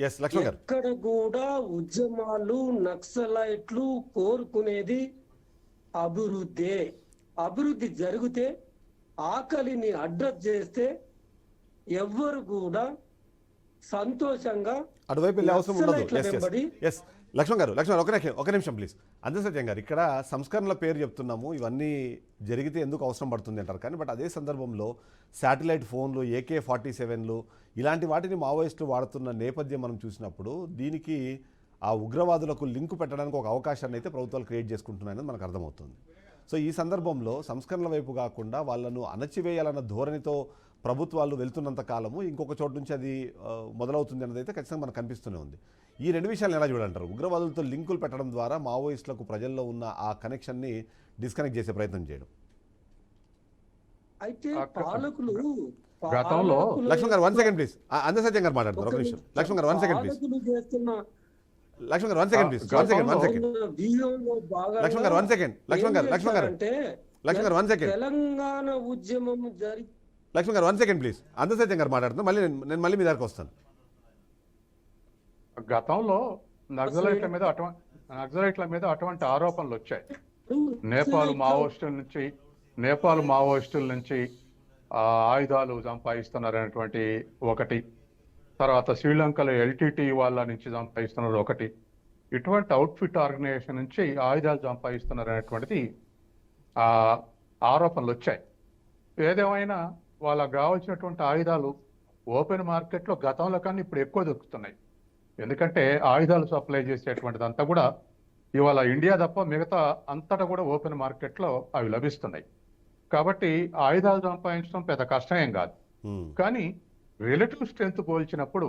ఎక్కడ కూడా ఉద్యమాలు, నక్సలైట్లు కోరుకునేది అభివృద్ధి. అభివృద్ధి జరిగితే, ఆకలిని అడ్రస్ చేస్తే ఎవ్వరు కూడా సంతోషంగా అటువైపు వెళ్ళే అవసరం ఉండదు. నక్సలైట్ల ఎస్ వెంబడి ఎస్ లక్ష్మణ్ గారు ఒక నిమిషం ప్లీజ్. అందసత్యం గారు, ఇక్కడ సంస్కరణల పేరు చెప్తున్నాము, ఇవన్నీ జరిగితే ఎందుకు అవసరం పడుతుంది అంటారు, కానీ బట్ అదే సందర్భంలో శాటిలైట్ ఫోన్లు, AK-47లు ఇలాంటి వాటిని మావోయిస్టులు వాడుతున్న నేపథ్యం మనం చూసినప్పుడు దీనికి ఆ ఉగ్రవాదులకు లింకు పెట్టడానికి ఒక అవకాశాన్ని అయితే ప్రభుత్వాలు క్రియేట్ చేసుకుంటున్నాయని మనకు అర్థమవుతుంది. సో ఈ సందర్భంలో సంస్కరణల వైపు కాకుండా వాళ్ళను అణచివేయాలన్న ధోరణితో ప్రభుత్వాలు వెళ్తున్నంత కాలము ఇంకొక చోటు నుంచి అది మొదలవుతుంది అన్నది అయితే ఖచ్చితంగా మనకు కనిపిస్తూనే ఉంది. ఈ రెండు విషయాలు ఎలా చూడాలంటారు? ఉగ్రవాదులతో లింకులు పెట్టడం ద్వారా మావోయిస్టులకు ప్రజల్లో ఉన్న ఆ కనెక్షన్ని డిస్కనెక్ట్ చేసే ప్రయత్నం చేయడం. అయితే పాలకులు గతంలో లక్ష్మణ్ గారు 1 సెకండ్ ప్లీజ్. అందసత్యం గారు మాట్లాడతారు, ఒక నిమిషం. లక్ష్మణ్ గారు 1 సెకండ్ ప్లీజ్. పాలకులు చేస్తున్న లక్ష్మణ్ గారు 1 సెకండ్ ప్లీజ్. 1 సెకండ్. వ్యూహంలో భాగంగా లక్ష్మణ్ గారు 1 సెకండ్. లక్ష్మణ్ గారు అంటే లక్ష్మణ్ గారు 1 సెకండ్. తెలంగాణ ఉద్యమం లక్ష్మణ్ గారు 1 సెకండ్ ప్లీజ్. అందసత్యం గారు మాట్లాడుతున్నా, నేను మళ్ళీ మీ దగ్గరకు వస్తాను. గతంలో నక్సలైట్ల మీద అటువంటి ఆరోపణలు వచ్చాయి. నేపాల్ మావోయిస్టుల నుంచి ఆయుధాలు సంపాదిస్తున్నారనేటువంటి ఒకటి, తర్వాత శ్రీలంకలో LTT వాళ్ళ నుంచి సంపాదిస్తున్నారు ఒకటి, ఇటువంటి అవుట్ఫిట్ ఆర్గనైజేషన్ నుంచి ఆయుధాలు సంపాదిస్తున్నారనేటువంటిది ఆరోపణలు వచ్చాయి. ఏదేమైనా వాళ్ళకు కావాల్సినటువంటి ఆయుధాలు ఓపెన్ మార్కెట్లో గతంలో కానీ ఇప్పుడు ఎక్కువ దొరుకుతున్నాయి. ఎందుకంటే ఆయుధాలు సప్లై చేసేటువంటిది అంతా కూడా ఇవాళ ఇండియా తప్ప మిగతా అంతటా కూడా ఓపెన్ మార్కెట్లో అవి లభిస్తున్నాయి. కాబట్టి ఆయుధాలు సంపాదించడం పెద్ద కష్టమేం కాదు. కానీ రిలేటివ్ స్ట్రెంత్ పోల్చినప్పుడు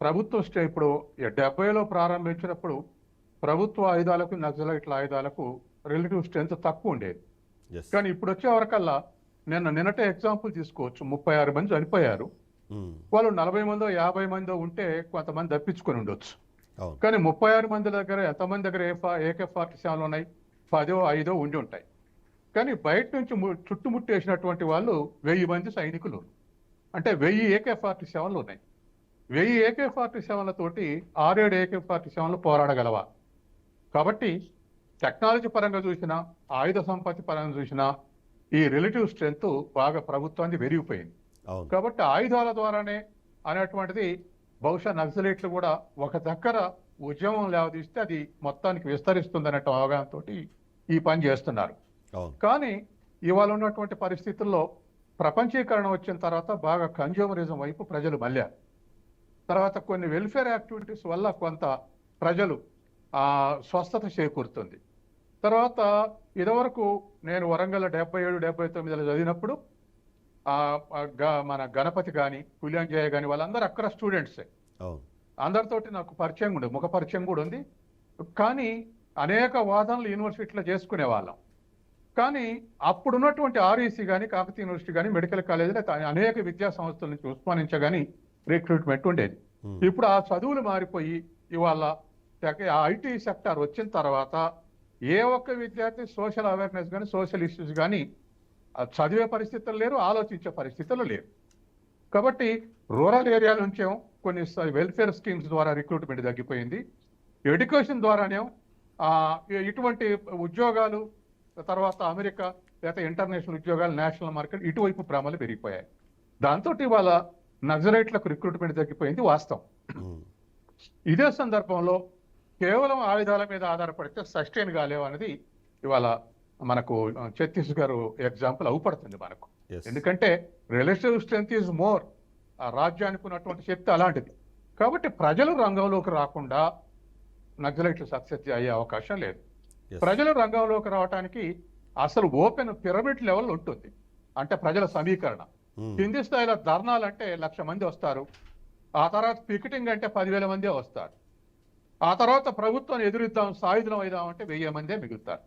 ప్రభుత్వ ఇప్పుడు 70లో ప్రారంభించినప్పుడు ప్రభుత్వ ఆయుధాలకు నక్సలైట్ల ఆయుధాలకు రిలేటివ్ స్ట్రెంత్ తక్కువ ఉండేది. కానీ ఇప్పుడు వచ్చే వరకల్లా నిన్నటే ఎగ్జాంపుల్ తీసుకోవచ్చు. 36 మంది చనిపోయారు. వాళ్ళు 40 మందో 50 మందో ఉంటే కొంతమంది తప్పించుకొని ఉండొచ్చు. కానీ 36 మంది దగ్గర ఎంతమంది దగ్గర AK-47లు ఉన్నాయి? 10 5 ఉండి ఉంటాయి. కానీ బయట నుంచి చుట్టుముట్టేసినటువంటి వాళ్ళు 1000 మంది సైనికులు, అంటే 1000 AK-47లు ఉన్నాయి. 1000 AK-47లతోటి 6-7 AK-47లు పోరాడగలవా? కాబట్టి టెక్నాలజీ పరంగా చూసినా, ఆయుధ సంపత్తి పరంగా చూసినా ఈ రిలేటివ్ స్ట్రెంత్ బాగా ప్రభుత్వానికి పెరిగిపోయింది. కాబట్టి ఆయుధాల ద్వారానే అనేటువంటిది బహుశా నక్సలైట్లు కూడా ఒక దగ్గర ఉద్యమం లేవదీస్తే అది మొత్తానికి విస్తరిస్తుంది అనే అవగాహనతో ఈ పని చేస్తున్నారు. కానీ ఇవాళ ఉన్నటువంటి పరిస్థితుల్లో ప్రపంచీకరణ వచ్చిన తర్వాత బాగా కన్జ్యూమరిజం వైపు ప్రజలు మళ్ళారు. తర్వాత కొన్ని వెల్ఫేర్ యాక్టివిటీస్ వల్ల కొంత ప్రజలు స్వస్థత చేకూరుతుంది. తర్వాత ఇదివరకు నేను వరంగల్ 77-79లో చదివినప్పుడు మన గణపతి కానీ పులింజయ్య కానీ వాళ్ళందరూ అక్కడ స్టూడెంట్సే. అందరితోటి నాకు పరిచయం ఉండదు, ముఖ పరిచయం కూడా ఉంది. కానీ అనేక వాదనలు యూనివర్సిటీలో చేసుకునే వాళ్ళం. కానీ అప్పుడున్నటువంటి REC కానీ, కాకతీయ యూనివర్సిటీ కానీ, మెడికల్ కాలేజీలో అనేక విద్యా సంస్థల నుంచి ఉస్మానించ కానీ రిక్రూట్మెంట్ ఉండేది. ఇప్పుడు ఆ చదువులు మారిపోయి ఇవాళ IT సెక్టార్ వచ్చిన తర్వాత ఏ ఒక్క విద్యార్థి సోషల్ అవేర్నెస్ కానీ, సోషల్ ఇష్యూస్ కానీ చదివే పరిస్థితులు లేరు, ఆలోచించే పరిస్థితులు లేరు. కాబట్టి రూరల్ ఏరియా నుంచే కొన్ని వెల్ఫేర్ స్కీమ్స్ ద్వారా రిక్రూట్మెంట్ తగ్గిపోయింది. ఎడ్యుకేషన్ ద్వారానే ఇటువంటి ఉద్యోగాలు, తర్వాత అమెరికా లేదా ఇంటర్నేషనల్ ఉద్యోగాలు, నేషనల్ మార్కెట్ ఇటువైపు భ్రమలు పెరిగిపోయాయి. దాంతో ఇవాళ నక్సలైట్లకు రిక్రూట్మెంట్ తగ్గిపోయింది వాస్తవం. ఇదే సందర్భంలో కేవలం ఆయుధాల మీద ఆధారపడితే సస్టైన్ కాలేవు అనేది ఇవాళ మనకు ఛత్తీస్గఢ్ ఎగ్జాంపుల్ అవుపడుతుంది మనకు. ఎందుకంటే రిలేటివ్ స్ట్రెంత్ ఈజ్ మోర్, ఆ రాజ్యానికి ఉన్నటువంటి శక్తి అలాంటిది. కాబట్టి ప్రజలు రంగంలోకి రాకుండా నక్సలైట్లు సక్సెస్ అయ్యే అవకాశం లేదు. ప్రజలు రంగంలోకి రావడానికి అసలు ఓపెన్ పిరమిడ్ లెవెల్ ఉంటుంది. అంటే ప్రజల సమీకరణ కింది స్థాయిలో ధర్నాలంటే 1,00,000 మంది వస్తారు. ఆ తర్వాత పికెటింగ్ అంటే 10,000 మందే వస్తారు. ఆ తర్వాత ప్రభుత్వాన్ని ఎదురిద్దాం, సాయుధం అయిదాం అంటే 1000 మందే మిగులుతారు.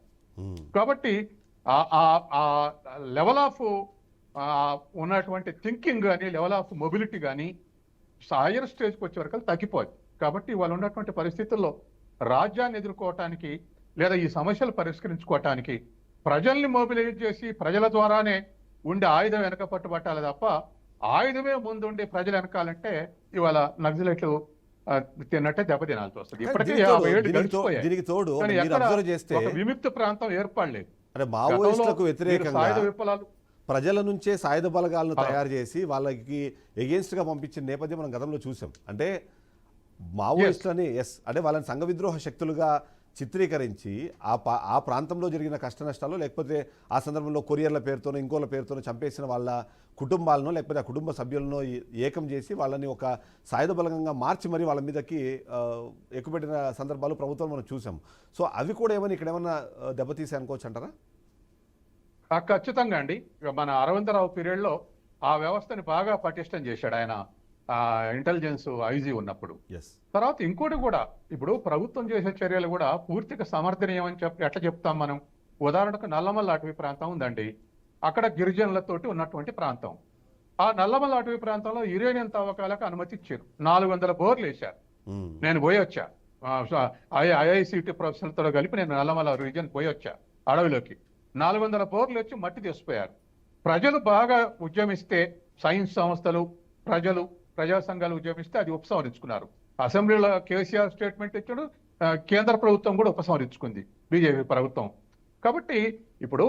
కాబట్టి ఆ లెవెల్ ఆఫ్ ఉన్నటువంటి థింకింగ్ కానీ, లెవెల్ ఆఫ్ మొబిలిటీ కానీ హైయర్ స్టేజ్కి వచ్చే వరకు తగ్గిపోయింది. కాబట్టి వాళ్ళు ఉన్నటువంటి పరిస్థితుల్లో రాజ్యాన్ని ఎదుర్కోవటానికి లేదా ఈ సమస్యలు పరిష్కరించుకోవటానికి ప్రజల్ని మొబిలైజ్ చేసి ప్రజల ద్వారానే ఉండే ఆయుధం వెనక పట్టుబట్టాలి తప్ప ఆయుధమే ముందుండి ప్రజలు వెనకాలంటే ఇవాళ నక్సలైట్లు తిన్నట్టే దెబ్బతినాల్సి వస్తుంది. ఇప్పటికే 50 ఏళ్ళు గడిచిపోయాయి. విముక్త ప్రాంతం ఏర్పడలేదు. మావోయిస్టులకు వ్యతిరేకంగా సాయుధ విప్లవాలు ప్రజల నుంచే సాయుధ బలగాలను తయారు చేసి వాళ్ళకి ఎగెన్స్ట్గా పంపించిన నేపథ్యం మనం గతంలో చూసాం. అంటే మావోయిస్టులని అంటే వాళ్ళని సంఘ విద్రోహ శక్తులుగా చిత్రీకరించి ఆ ప్రాంతంలో జరిగిన కష్ట నష్టాలు, లేకపోతే ఆ సందర్భంలో కొరియర్ల పేరుతోనో ఇంకోళ్ళ పేరుతోనో చంపేసిన వాళ్ళ కుటుంబాలను, లేకపోతే ఆ కుటుంబ సభ్యులను ఏకం చేసి వాళ్ళని ఒక సాయుధ బలంగా మార్చి మరి వాళ్ళ మీదకి ఎక్కుపెట్టిన సందర్భాలు ప్రభుత్వం మనం చూసాం. సో అవి కూడా ఏమైనా ఇక్కడ ఏమన్నా దెబ్బతీసాయి అనుకోవచ్చు అంటారా? ఖచ్చితంగా అండి. మన అరవిందరావు పీరియడ్లో ఆ వ్యవస్థని బాగా పటిష్టం చేశాడు ఆయన, ఇంటెలిజెన్స్ ఐజీ ఉన్నప్పుడు. తర్వాత ఇంకోటి కూడా, ఇప్పుడు ప్రభుత్వం చేసే చర్యలు కూడా పూర్తిగా సమర్థనీయమని ఎట్లా చెప్తాం మనం? ఉదాహరణకు నల్లమల్ల అటవీ ప్రాంతం ఉందండి, అక్కడ గిరిజనులతోటి ఉన్నటువంటి ప్రాంతం. ఆ నల్లమల్ల అటవీ ప్రాంతంలో యురేనియం తవ్వకాలకు అనుమతి ఇచ్చారు. 400 బోర్లు వేశారు. నేను పోయి వచ్చా, ఐఐసిటి ప్రొఫెసర్లతో కలిపి నేను నల్లమల్ల రీజియన్ పోయి వచ్చా. అడవిలోకి 400 బోర్లు వచ్చి మట్టి తీసిపోయారు. ప్రజలు బాగా ఉద్యమిస్తే, సైన్స్ సంస్థలు, ప్రజా సంఘాలు ఉద్యమిస్తే అది ఉపసంహరించుకున్నారు. అసెంబ్లీలో కేసీఆర్ స్టేట్మెంట్ ఇచ్చాడు, కేంద్ర ప్రభుత్వం కూడా ఉపసంహరించుకుంది, బీజేపీ ప్రభుత్వం. కాబట్టి ఇప్పుడు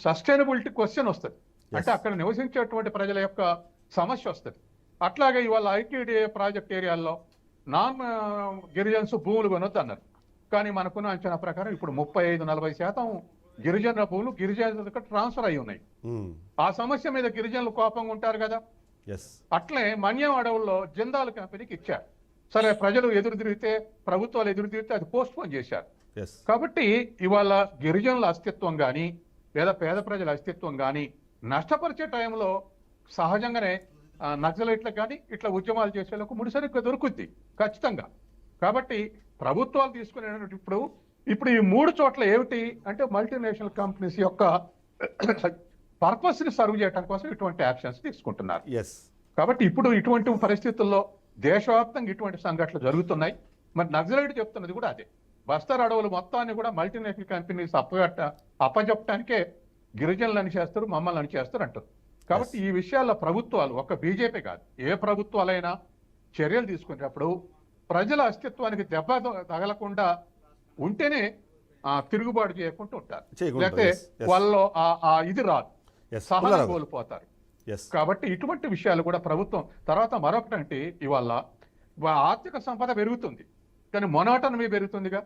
సస్టైనబిలిటీ క్వశ్చన్ వస్తుంది, అంటే అక్కడ నివసించేటువంటి ప్రజల యొక్క సమస్య వస్తుంది. అట్లాగే ఇవాళ ఐటీడీఏ ప్రాజెక్ట్ ఏరియాల్లో నాన్ గిరిజన్స్ భూములు కొనొద్దు అన్నారు. కానీ మనకున్న అంచనా ప్రకారం ఇప్పుడు 35-40% గిరిజనుల భూములు గిరిజనులకు ట్రాన్స్ఫర్ అయి ఉన్నాయి. ఆ సమస్య మీద గిరిజనులు కోపంగా ఉంటారు కదా. అట్లే మన్యం అడవుల్లో జిందాల్ కంపెనీకి ఇచ్చారు. సరే, ప్రజలు ఎదురు తిరిగితే, ప్రభుత్వాలు ఎదురు తిరిగితే అది పోస్ట్ పోన్ చేశారు. కాబట్టి ఇవాళ గిరిజనుల అస్తిత్వం కానీ లేదా పేద ప్రజల అస్తిత్వం కానీ నష్టపరిచే టైంలో సహజంగానే నక్సలైట్లకు కానీ ఇట్లా ఉద్యమాలు చేసేందుకు ముడిసరిగ్గా దొరుకుద్ది ఖచ్చితంగా. కాబట్టి ప్రభుత్వాలు తీసుకునే ఇప్పుడు ఈ 3 చోట్ల ఏమిటి అంటే మల్టీనేషనల్ కంపెనీస్ యొక్క పర్పస్ ని సర్వ్ చేయడం కోసం ఇటువంటి యాక్షన్స్ తీసుకుంటున్నారు. కాబట్టి ఇప్పుడు ఇటువంటి పరిస్థితుల్లో దేశవ్యాప్తంగా ఇటువంటి సంఘటనలు జరుగుతున్నాయి. మరి నక్సలైట్ చెప్తున్నది కూడా అదే, బస్తర్ అడవులు మొత్తాన్ని కూడా మల్టీనేషనల్ కంపెనీస్ అప్పచెప్పడానికే గిరిజనులను చేస్తారు, మమ్మల్ని చేస్తారు అంటారు. కాబట్టి ఈ విషయాల్లో ప్రభుత్వాలు, ఒక్క బీజేపీ కాదు, ఏ ప్రభుత్వాలైనా చర్యలు తీసుకునేటప్పుడు ప్రజల అస్తిత్వానికి దెబ్బ తగలకుండా ఉంటేనే తిరుగుబాటు చేయకుండా ఉంటారు, లేకపోతే వాళ్ళలో ఇది రాదు, సహనం కోల్పోతారు. కాబట్టి ఇటువంటి విషయాలు కూడా ప్రభుత్వం. తర్వాత మరొకటంటే ఇవాళ ఆర్థిక సంపద పెరుగుతుంది కానీ మొనాటనమీ పెరుగుతుందిగా.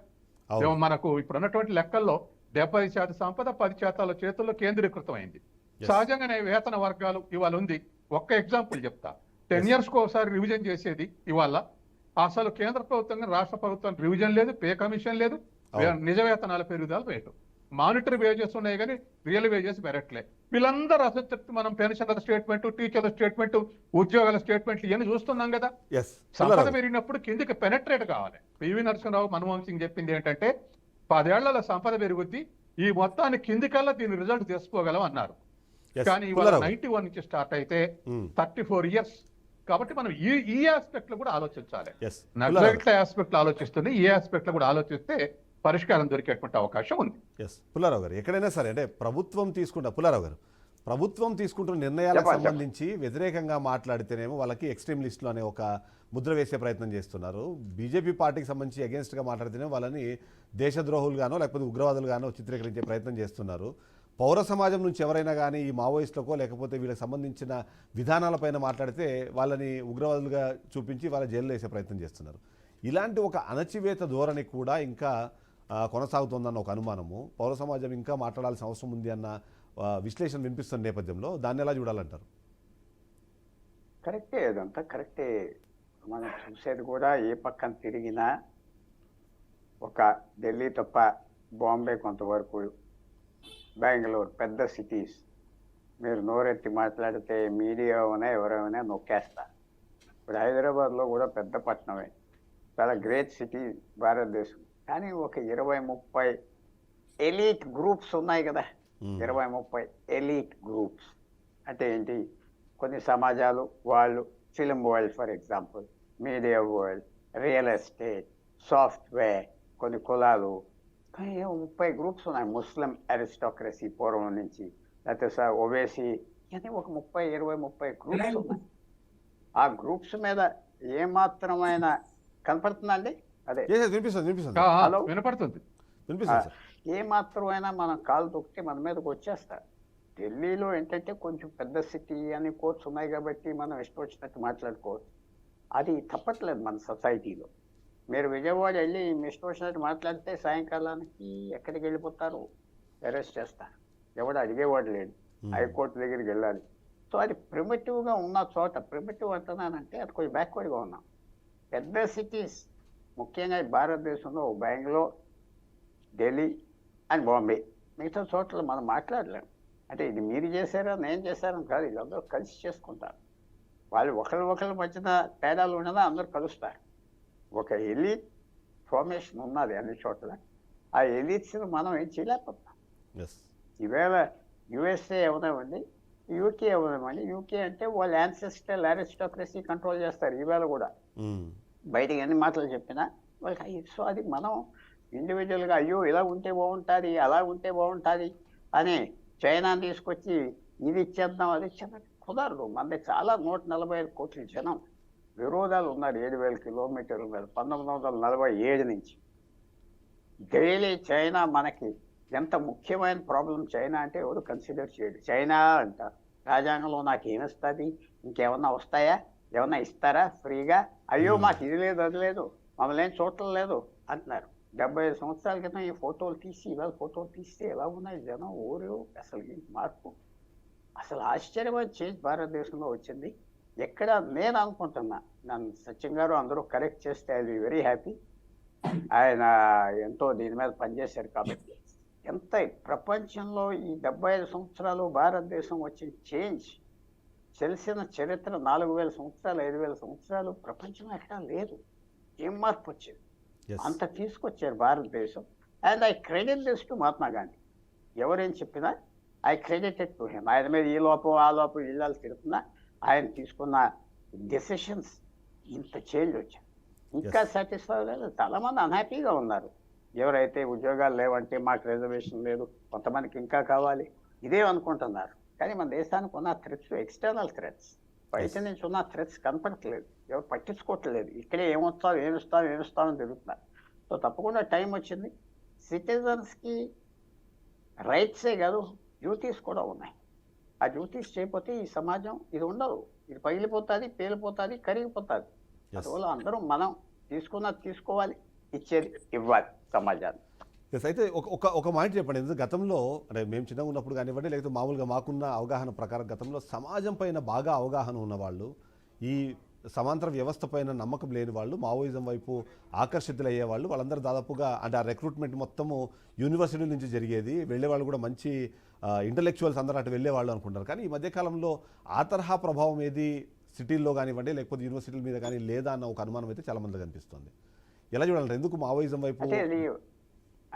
మనకు ఇప్పుడు ఉన్నటువంటి లెక్కల్లో 70% సంపద 10% చేతుల్లో కేంద్రీకృతం అయింది. సహజంగానే వేతన వర్గాలు ఇవాళ ఉంది. ఒక్క ఎగ్జాంపుల్ చెప్తా, 10 years ఒకసారి రివిజన్ చేసేది ఇవాళ అసలు కేంద్ర ప్రభుత్వం రాష్ట్ర ప్రభుత్వం రివిజన్ లేదు, పే కమిషన్ లేదు, నిజ వేతనాల పెరుగుదల రేటు. మానిటరీ వేజెస్ ఉన్నాయి కానీ రియల్ వేజెస్ పెరగట్లే. వీళ్ళందరూ అసలు మనం పెన్షనర్ స్టేట్మెంట్, టీచర్ల స్టేట్మెంట్, ఉద్యోగాల స్టేట్మెంట్లు ఇవన్నీ చూస్తున్నాం కదా. సంపద పెరిగినప్పుడు కిందికి పెనట్రేట్ కావాలి. పివి నరసింహరావు, మన్మోహన్ సింగ్ చెప్పింది ఏంటంటే 10 ఏళ్లలో సంపద పెరుగుద్ది, ఈ మొత్తాన్ని కిందికల్లా దీని రిజల్ట్ తీసుకోగలం అన్నారు. కానీ ఇవాళ 91 నుంచి స్టార్ట్ అయితే 34 years. కాబట్టి మనం ఈ ఆస్పెక్ట్ లో కూడా ఆలోచించాలి. నక్సలైట్ల ఆస్పెక్ట్ లో ఆలోచిస్తుంది, ఈ ఆస్పెక్ట్ లో కూడా ఆలోచిస్తే పరిష్కారం దొరికేటువంటి అవకాశం ఉంది. పుల్లారావు గారు, ఎక్కడైనా సరే అంటే పుల్లారావు గారు ప్రభుత్వం తీసుకుంటున్న నిర్ణయాలకు సంబంధించి వ్యతిరేకంగా మాట్లాడితేనేమో వాళ్ళకి ఎక్స్ట్రీమ్ లిస్టులు అనే ఒక ముద్ర వేసే ప్రయత్నం చేస్తున్నారు. బీజేపీ పార్టీకి సంబంధించి అగేన్స్ట్గా మాట్లాడితేనే వాళ్ళని దేశద్రోహులుగానో లేకపోతే ఉగ్రవాదులుగానో చిత్రీకరించే ప్రయత్నం చేస్తున్నారు. పౌర సమాజం నుంచి ఎవరైనా కానీ ఈ మావోయిస్టులకో లేకపోతే వీళ్ళకి సంబంధించిన విధానాలపైన మాట్లాడితే వాళ్ళని ఉగ్రవాదులుగా చూపించి వాళ్ళ జైల్లో వేసే ప్రయత్నం చేస్తున్నారు. ఇలాంటి ఒక అణచివేత ధోరణి కూడా ఇంకా కొనసాగుతోందన్న ఒక అనుమానము, పౌర సమాజం ఇంకా మాట్లాడాల్సిన అవసరం ఉంది అన్న విశ్లేషణ వినిపిస్తున్న నేపథ్యంలో దాన్ని ఎలా చూడాలంటారు? కరెక్టే, అదంతా కరెక్టే. మనం చూసేది కూడా ఏ పక్కన తిరిగినా ఒక ఢిల్లీ తప్ప బాంబే కొంతవరకు, బెంగళూరు పెద్ద సిటీస్ మీరు నోరెత్తి మాట్లాడితే మీడియా ఎవరైనా నొక్కేస్తారు. ఇప్పుడు హైదరాబాద్లో కూడా పెద్ద పట్టణమే, చాలా గ్రేట్ సిటీ భారతదేశం. కానీ ఒక 20-30 ఎలీట్ గ్రూప్స్ ఉన్నాయి కదా, 20-30 ఎలీట్ గ్రూప్స్ అంటే ఏంటి? కొన్ని సమాజాలు వాళ్ళు, film world for example, media world, real estate, software, కొన్ని కులాలు, కానీ 30 గ్రూప్స్ ఉన్నాయి. ముస్లిం అరిస్టోక్రసీ పూర్వం నుంచి, లేకపోతే ఓవేసీ, అని ఒక 30 గ్రూప్స్ ఉన్నాయి. ఆ గ్రూప్స్ మీద ఏమాత్రమైన కనపడుతుందండి? అదే వినపడుతుంది. ఏ మాత్రమైనా మనం కాలు తొక్కితే మన మీదకి వచ్చేస్తారు. ఢిల్లీలో ఏంటంటే కొంచెం పెద్ద సిటీ అని కోర్ట్స్ ఉన్నాయి కాబట్టి మనం ఇష్టం వచ్చినట్టు మాట్లాడుకోవచ్చు. అది తప్పట్లేదు మన సొసైటీలో. మీరు విజయవాడ వెళ్ళి మీ ఇష్టం వచ్చినట్టు మాట్లాడితే సాయంకాలానికి ఎక్కడికి వెళ్ళిపోతారు, అరెస్ట్ చేస్తారు. ఎవడు అడిగేవాడు లేడు, హైకోర్టు దగ్గరికి వెళ్ళాలి. సో అది ప్రిమిటివ్గా ఉన్న చోట, ప్రిమిటివ్ అంటున్నానంటే అది కొంచెం బ్యాక్వర్డ్గా ఉన్నాం. పెద్ద సిటీస్ ముఖ్యంగా ఈ భారతదేశంలో బెంగళూరు, ఢిల్లీ అండ్ బాంబే, మిగతా చోట్ల మనం మాట్లాడలేము. అంటే ఇది మీరు చేశారా నేను చేశారని కాదు, వీళ్ళందరూ కలిసి చేసుకుంటారు. వాళ్ళు ఒకరి మధ్యన తేడాలు ఉన్నదా అందరూ కలుస్తారు. ఒక ఎలీట్ ఫార్మేషన్ ఉన్నది అన్ని చోట్ల. ఆ ఎలీట్స్ని మనం ఏం చేయలేకపోతాం. ఈవేళ యుఎస్ఏ ఎవరేమండి, యూకే ఎవరేమండి. యూకే అంటే వాళ్ళ యాన్సెస్ట్రల్ అరిస్టోక్రసీ కంట్రోల్ చేస్తారు ఈవేళ కూడా. బయటకు ఎన్ని మాటలు చెప్పినా వాళ్ళకి. సో అది మనం ఇండివిజువల్గా అయ్యో ఇలా ఉంటే బాగుంటుంది, అలా ఉంటే బాగుంటుంది అని చైనాని తీసుకొచ్చి ఇది ఇచ్చేద్దాం అది ఇచ్చేద్దాం కుదరదు. మన చాలా 145 కోట్ల జనం, విరోధాలు ఉన్నారు 7,000 కిలోమీటర్ల మీద 1947 నుంచి. డైలీ చైనా మనకి ఎంత ముఖ్యమైన ప్రాబ్లం చైనా అంటే ఎవరు కన్సిడర్ చేయడు. చైనా అంటారు రాజ్యాంగంలో నాకు ఏమిస్తుంది, ఇంకేమన్నా వస్తాయా, ఏమన్నా ఇస్తారా ఫ్రీగా, అయ్యో మాకు ఇది లేదు అది లేదు, మమ్మల్ని ఏం చూడటం లేదు అంటున్నారు. 75 సంవత్సరాల క్రితం ఈ ఫోటోలు తీసి ఇవాళ ఫోటోలు తీస్తే ఎలా ఉన్నాయి జనం, ఊరు అసలు మార్పు. అసలు ఆశ్చర్యమైన చేంజ్ భారతదేశంలో వచ్చింది. ఎక్కడ నేను అనుకుంటున్నా, నన్ను సచిన్ గారు అందరూ కరెక్ట్ చేస్తే ఐ బి వెరీ హ్యాపీ. ఆయన ఎంతో దీని మీద పనిచేశారు కాబట్టి. ఎంత ప్రపంచంలో ఈ 75 సంవత్సరాలు భారతదేశం వచ్చిన చేంజ్ తెలిసిన చరిత్ర 4,000 సంవత్సరాలు 5,000 సంవత్సరాలు ప్రపంచం ఎక్కడా లేదు. ఏం మార్పు వచ్చింది, అంత తీసుకొచ్చారు భారతదేశం. And I credit this to Mahatma Gandhi. ఎవరేం చెప్పినా ఐ క్రెడిటెడ్ టు హిమ్. ఆయన మీద ఈ లోపం ఆ లోపం ఇళ్ళాలు తిరుగుతున్నా ఆయన తీసుకున్న డెసిషన్స్ ఇంత చేంజ్ వచ్చాయి. ఇంకా సాటిస్ఫై లేదు, చాలామంది అన్హ్యాపీగా ఉన్నారు. ఎవరైతే ఉద్యోగాలు లేవంటే మాకు రిజర్వేషన్ లేదు, కొంతమందికి ఇంకా కావాలి, ఇదేమనుకుంటున్నారు. కానీ మన దేశానికి ఉన్న థ్రెట్స్ ఎక్స్టర్నల్ థ్రెట్స్, బయట నుంచి ఉన్న థ్రెట్స్ కనపడట్లేదు, ఎవరు పట్టించుకోవట్లేదు. ఇక్కడే ఏమిస్తామని తిరుగుతున్నారు. సో తప్పకుండా టైం వచ్చింది. సిటిజన్స్కి రైట్సే కాదు డ్యూటీస్ కూడా ఉన్నాయి. ఆ డ్యూటీస్ చేయకపోతే ఈ సమాజం ఇది ఉండదు, ఇది పగిలిపోతుంది, పేలిపోతుంది, కరిగిపోతుంది. అందువల్ల అందరం మనం తీసుకున్నది తీసుకోవాలి, ఇచ్చేది ఇవ్వాలి సమాజాన్ని. అయితే ఒక మాట చెప్పండి. ఎందుకంటే గతంలో అంటే మేము చిన్నగా ఉన్నప్పుడు కానివ్వండి, లేకపోతే మామూలుగా మాకున్న అవగాహన ప్రకారం గతంలో సమాజం పైన బాగా అవగాహన ఉన్నవాళ్ళు, ఈ సమాంతర వ్యవస్థ పైన నమ్మకం లేని వాళ్ళు, మావోయిజం వైపు ఆకర్షితులయ్యే వాళ్ళు, వాళ్ళందరూ దాదాపుగా అంటే ఆ రిక్రూట్మెంట్ మొత్తము యూనివర్సిటీ నుంచి జరిగేది, వెళ్ళేవాళ్ళు కూడా మంచి ఇంటలెక్చువల్స్ అందరూ అటు వెళ్ళేవాళ్ళు అనుకుంటారు. కానీ ఈ మధ్యకాలంలో ఆ తరహా ప్రభావం ఏది సిటీల్లో కానివ్వండి లేకపోతే యూనివర్సిటీల మీద కానీ లేదా అన్న ఒక అనుమానం అయితే చాలా మంది కనిపిస్తుంది. ఎలా చూడాలంటే ఎందుకు మావోయిజం వైపు?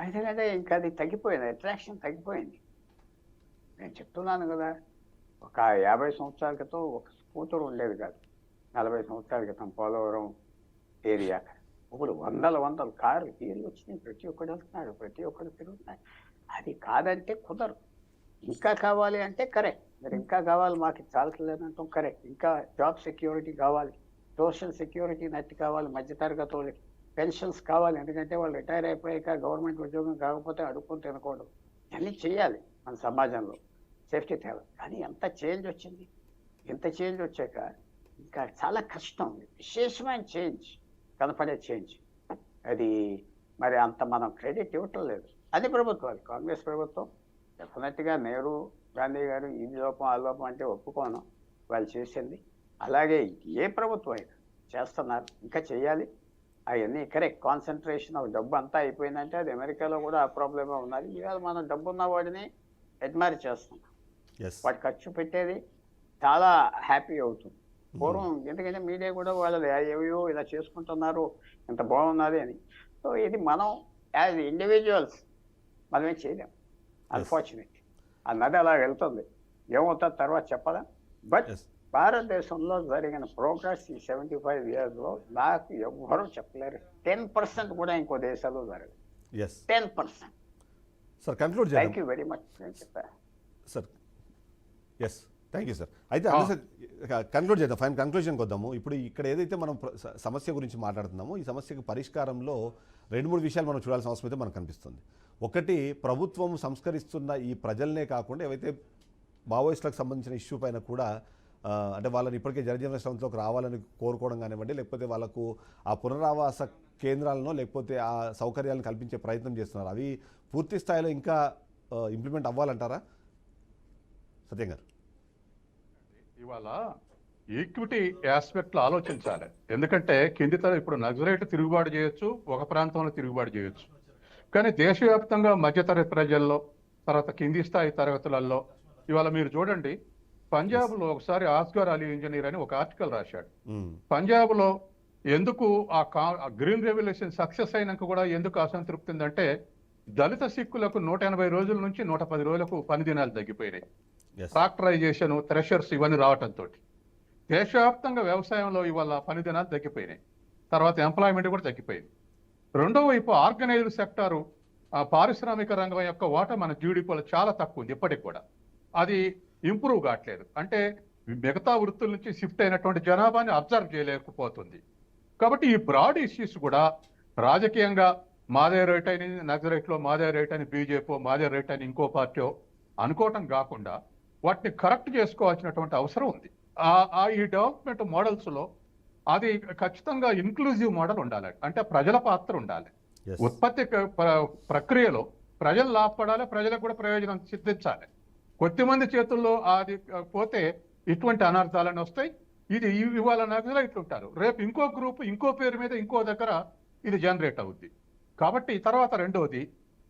అయితే ఇంకా అది తగ్గిపోయింది, అట్రాక్షన్ తగ్గిపోయింది. నేను చెప్తున్నాను కదా, ఒక 50 సంవత్సరాల క్రితం ఒక స్కూటర్ ఉండేది కాదు, 40 సంవత్సరాల క్రితం పోలవరం ఏరియా. ఇప్పుడు వందల కార్లు తీర్లు వచ్చినాయి, ప్రతి ఒక్కడు వెళ్తున్నాడు, ప్రతి ఒక్కడు తిరుగుతున్నాడు. అది కాదంటే కుదరదు. ఇంకా కావాలి అంటే కరెక్ట్, మీరు ఇంకా కావాలి మాకు చాలట్లేదంటాం కరెక్ట్. ఇంకా జాబ్ సెక్యూరిటీ కావాలి, సోషల్ సెక్యూరిటీ నెట్ కావాలి, మధ్యతరగతి వాళ్ళకి పెన్షన్స్ కావాలి. ఎందుకంటే వాళ్ళు రిటైర్ అయిపోయాక గవర్నమెంట్ ఉద్యోగం కాకపోతే అడుక్కొని తినకూడదు. అన్నీ చేయాలి మన సమాజంలో, సేఫ్టీ తేవాలి. కానీ ఎంత చేంజ్ వచ్చింది, ఎంత చేంజ్ వచ్చాక ఇంకా చాలా కష్టం. విశేషమైన చేంజ్ కనపడే చేంజ్ అది మరి అంత మనం క్రెడిట్ ఇవ్వటం లేదు. అది ప్రభుత్వాలు, కాంగ్రెస్ ప్రభుత్వం డెఫినెట్గా నెహ్రూ గాంధీ గారు ఈ లోపం ఆ లోపం అంటే ఒప్పుకోను, వాళ్ళు చేసింది. అలాగే ఏ ప్రభుత్వం అయినా చేస్తున్నారు, ఇంకా చేయాలి. అవన్నీ కరెక్ట్. కాన్సన్ట్రేషన్ ఆఫ్ డబ్బు అంతా అయిపోయిందంటే అది అమెరికాలో కూడా ఆ ప్రాబ్లమే ఉన్నది. ఇవాళ మనం డబ్బు ఉన్న వాడిని అడ్మైర్ చేస్తున్నాం, వాడు ఖర్చు పెట్టేది చాలా హ్యాపీ అవుతుంది. పూర్వం ఎందుకంటే మీడియా కూడా వాళ్ళది ఏవో ఇలా చేసుకుంటున్నారు, ఎంత బాగున్నది అని. సో ఇది మనం యాజ్ ఇండివిజువల్స్ మనమేం చేయలేం, అన్ఫార్చునేట్. ఆ నది అలా వెళ్తుంది, ఏమవుతుంది తర్వాత చెప్పలేం. బట్ భారతదేశంలో జరిగిన ప్రోగ్రెస్ ఈ 75 yearsలో నాకు ఎవ్వరూ చెప్పలేరు. 10% కూడా ఇంకో దేశాల్లో జరగదు. 10%. సార్ కంక్లూడ్ చేయండి. థ్యాంక్ యూ వెరీ మచ్ చెప్పారు సార్. Thank you sir. అయితే కంక్లూడ్ చేద్దాం, ఫైనల్ కంక్లూజన్కి వద్దాము. ఇప్పుడు ఇక్కడ ఏదైతే మనం సమస్య గురించి మాట్లాడుతున్నామో ఈ సమస్యకు పరిష్కారంలో 2-3 విషయాలు మనం చూడాల్సిన అవసరం అయితే మనకు కనిపిస్తుంది. ఒకటి, ప్రభుత్వం సంస్కరిస్తున్న ఈ ప్రజలనే కాకుండా ఏవైతే మావోయిస్టులకు సంబంధించిన ఇష్యూ పైన కూడా అంటే వాళ్ళని ఇప్పటికే జనజీవన శ్రమంలోకి రావాలని కోరుకోవడం కానివ్వండి, లేకపోతే వాళ్ళకు ఆ పునరావాస కేంద్రాలను లేకపోతే ఆ సౌకర్యాలను కల్పించే ప్రయత్నం చేస్తున్నారు. అవి పూర్తి స్థాయిలో ఇంకా ఇంప్లిమెంట్ అవ్వాలంటారా సత్యం గారు? ఇవాళ ఈక్విటీ ఆస్పెక్ట్లో ఆలోచించాలి. ఎందుకంటే కింది తరం ఇప్పుడు నక్సలైట్ తిరుగుబాటు చేయొచ్చు, ఒక ప్రాంతంలో తిరుగుబాటు చేయొచ్చు, కానీ దేశవ్యాప్తంగా మధ్యతరగతి ప్రజల్లో, తర్వాత కింది స్థాయి తరగతులలో ఇవాళ మీరు చూడండి, పంజాబ్లో ఒకసారి ఆస్గర్ అలీ ఇంజనీర్ అని ఒక ఆర్టికల్ రాశాడు. పంజాబ్లో ఎందుకు ఆ గ్రీన్ రెవల్యూషన్ సక్సెస్ అయినాక కూడా ఎందుకు అసంతృప్తి ఉందంటే, దళిత సిక్కులకు 180 రోజుల నుంచి 110 రోజులకు పని దినాలు తగ్గిపోయినాయి. ట్రాక్టరైజేషన్, థ్రెషర్స్ ఇవన్నీ రావటంతో దేశవ్యాప్తంగా వ్యవసాయంలో ఇవాళ పని దినాలు తగ్గిపోయినాయి. తర్వాత ఎంప్లాయ్మెంట్ కూడా తగ్గిపోయింది. రెండో వైపు ఆర్గనైజ్డ్ సెక్టారు, పారిశ్రామిక రంగం యొక్క వాటా మన జీడీపీలో చాలా తక్కువ ఉంది. ఇప్పటికి కూడా అది ఇంప్రూవ్ కావట్లేదు. అంటే మిగతా వృత్తుల నుంచి షిఫ్ట్ అయినటువంటి జనాభాని అబ్జర్వ్ చేయలేకపోతుంది. కాబట్టి ఈ బ్రాడ్ ఇష్యూస్ కూడా రాజకీయంగా మాదే రైట్ అని, నక్సలైట్లో మాదే రైట్ అని బీజేపీ, మాదే రైట్ అని ఇంకో పార్టీ అనుకోవటం కాకుండా వాటిని కరెక్ట్ చేసుకోవాల్సినటువంటి అవసరం ఉంది. ఈ డెవలప్మెంట్ మోడల్స్లో అది ఖచ్చితంగా ఇన్క్లూజివ్ మోడల్ ఉండాలి. అంటే ప్రజల పాత్ర ఉండాలి. ఉత్పత్తి ప్రక్రియలో ప్రజలు లాభపడాలి, ప్రజలకు కూడా ప్రయోజనం సిద్ధించాలి. కొద్దిమంది చేతుల్లో అది పోతే ఇటువంటి అనర్థాలను వస్తాయి. ఇది ఇవాళ నక్సలైట్లు ఉంటారు, రేపు ఇంకో గ్రూప్ ఇంకో పేరు మీద ఇంకో దగ్గర ఇది జనరేట్ అవుద్ది. కాబట్టి తర్వాత రెండవది,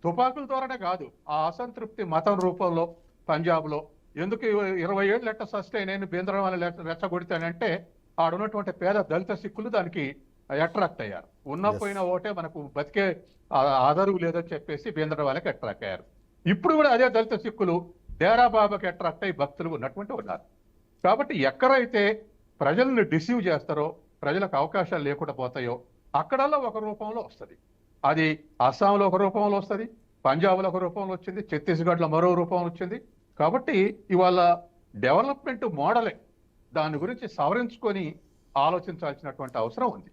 తుపాకుల ద్వారానే కాదు, ఆ అసంతృప్తి మతం రూపంలో పంజాబ్లో ఎందుకు 20 ఏళ్ళు లెక్క సస్టైన్ అయిన బేంద్రం వల్ల రెచ్చగొడితానంటే ఆడున్నటువంటి పేద దళిత సిక్కులు దానికి అట్రాక్ట్ అయ్యారు. పోయిన ఓటే మనకు బతికే ఆధారు లేదని చెప్పేసి బేంద్రం వాళ్ళకి అట్రాక్ట్ అయ్యారు. ఇప్పుడు కూడా అదే దళిత సిక్కులు డేరా బాబాకి అట్రాక్ట్ అయ్యి భక్తులు ఉన్నటువంటి ఉన్నారు. కాబట్టి ఎక్కడైతే ప్రజల్ని డిసీవ్ చేస్తారో, ప్రజలకు అవకాశాలు లేకుండా పోతాయో అక్కడల్లా ఒక రూపంలో వస్తుంది. అది అస్సాంలో ఒక రూపంలో వస్తుంది, పంజాబ్లో ఒక రూపంలో వచ్చింది, ఛత్తీస్గఢ్లో మరో రూపంలో వచ్చింది. కాబట్టి ఇవాళ డెవలప్మెంట్ మోడలే దాని గురించి సవరించుకొని ఆలోచించాల్సినటువంటి అవసరం ఉంది.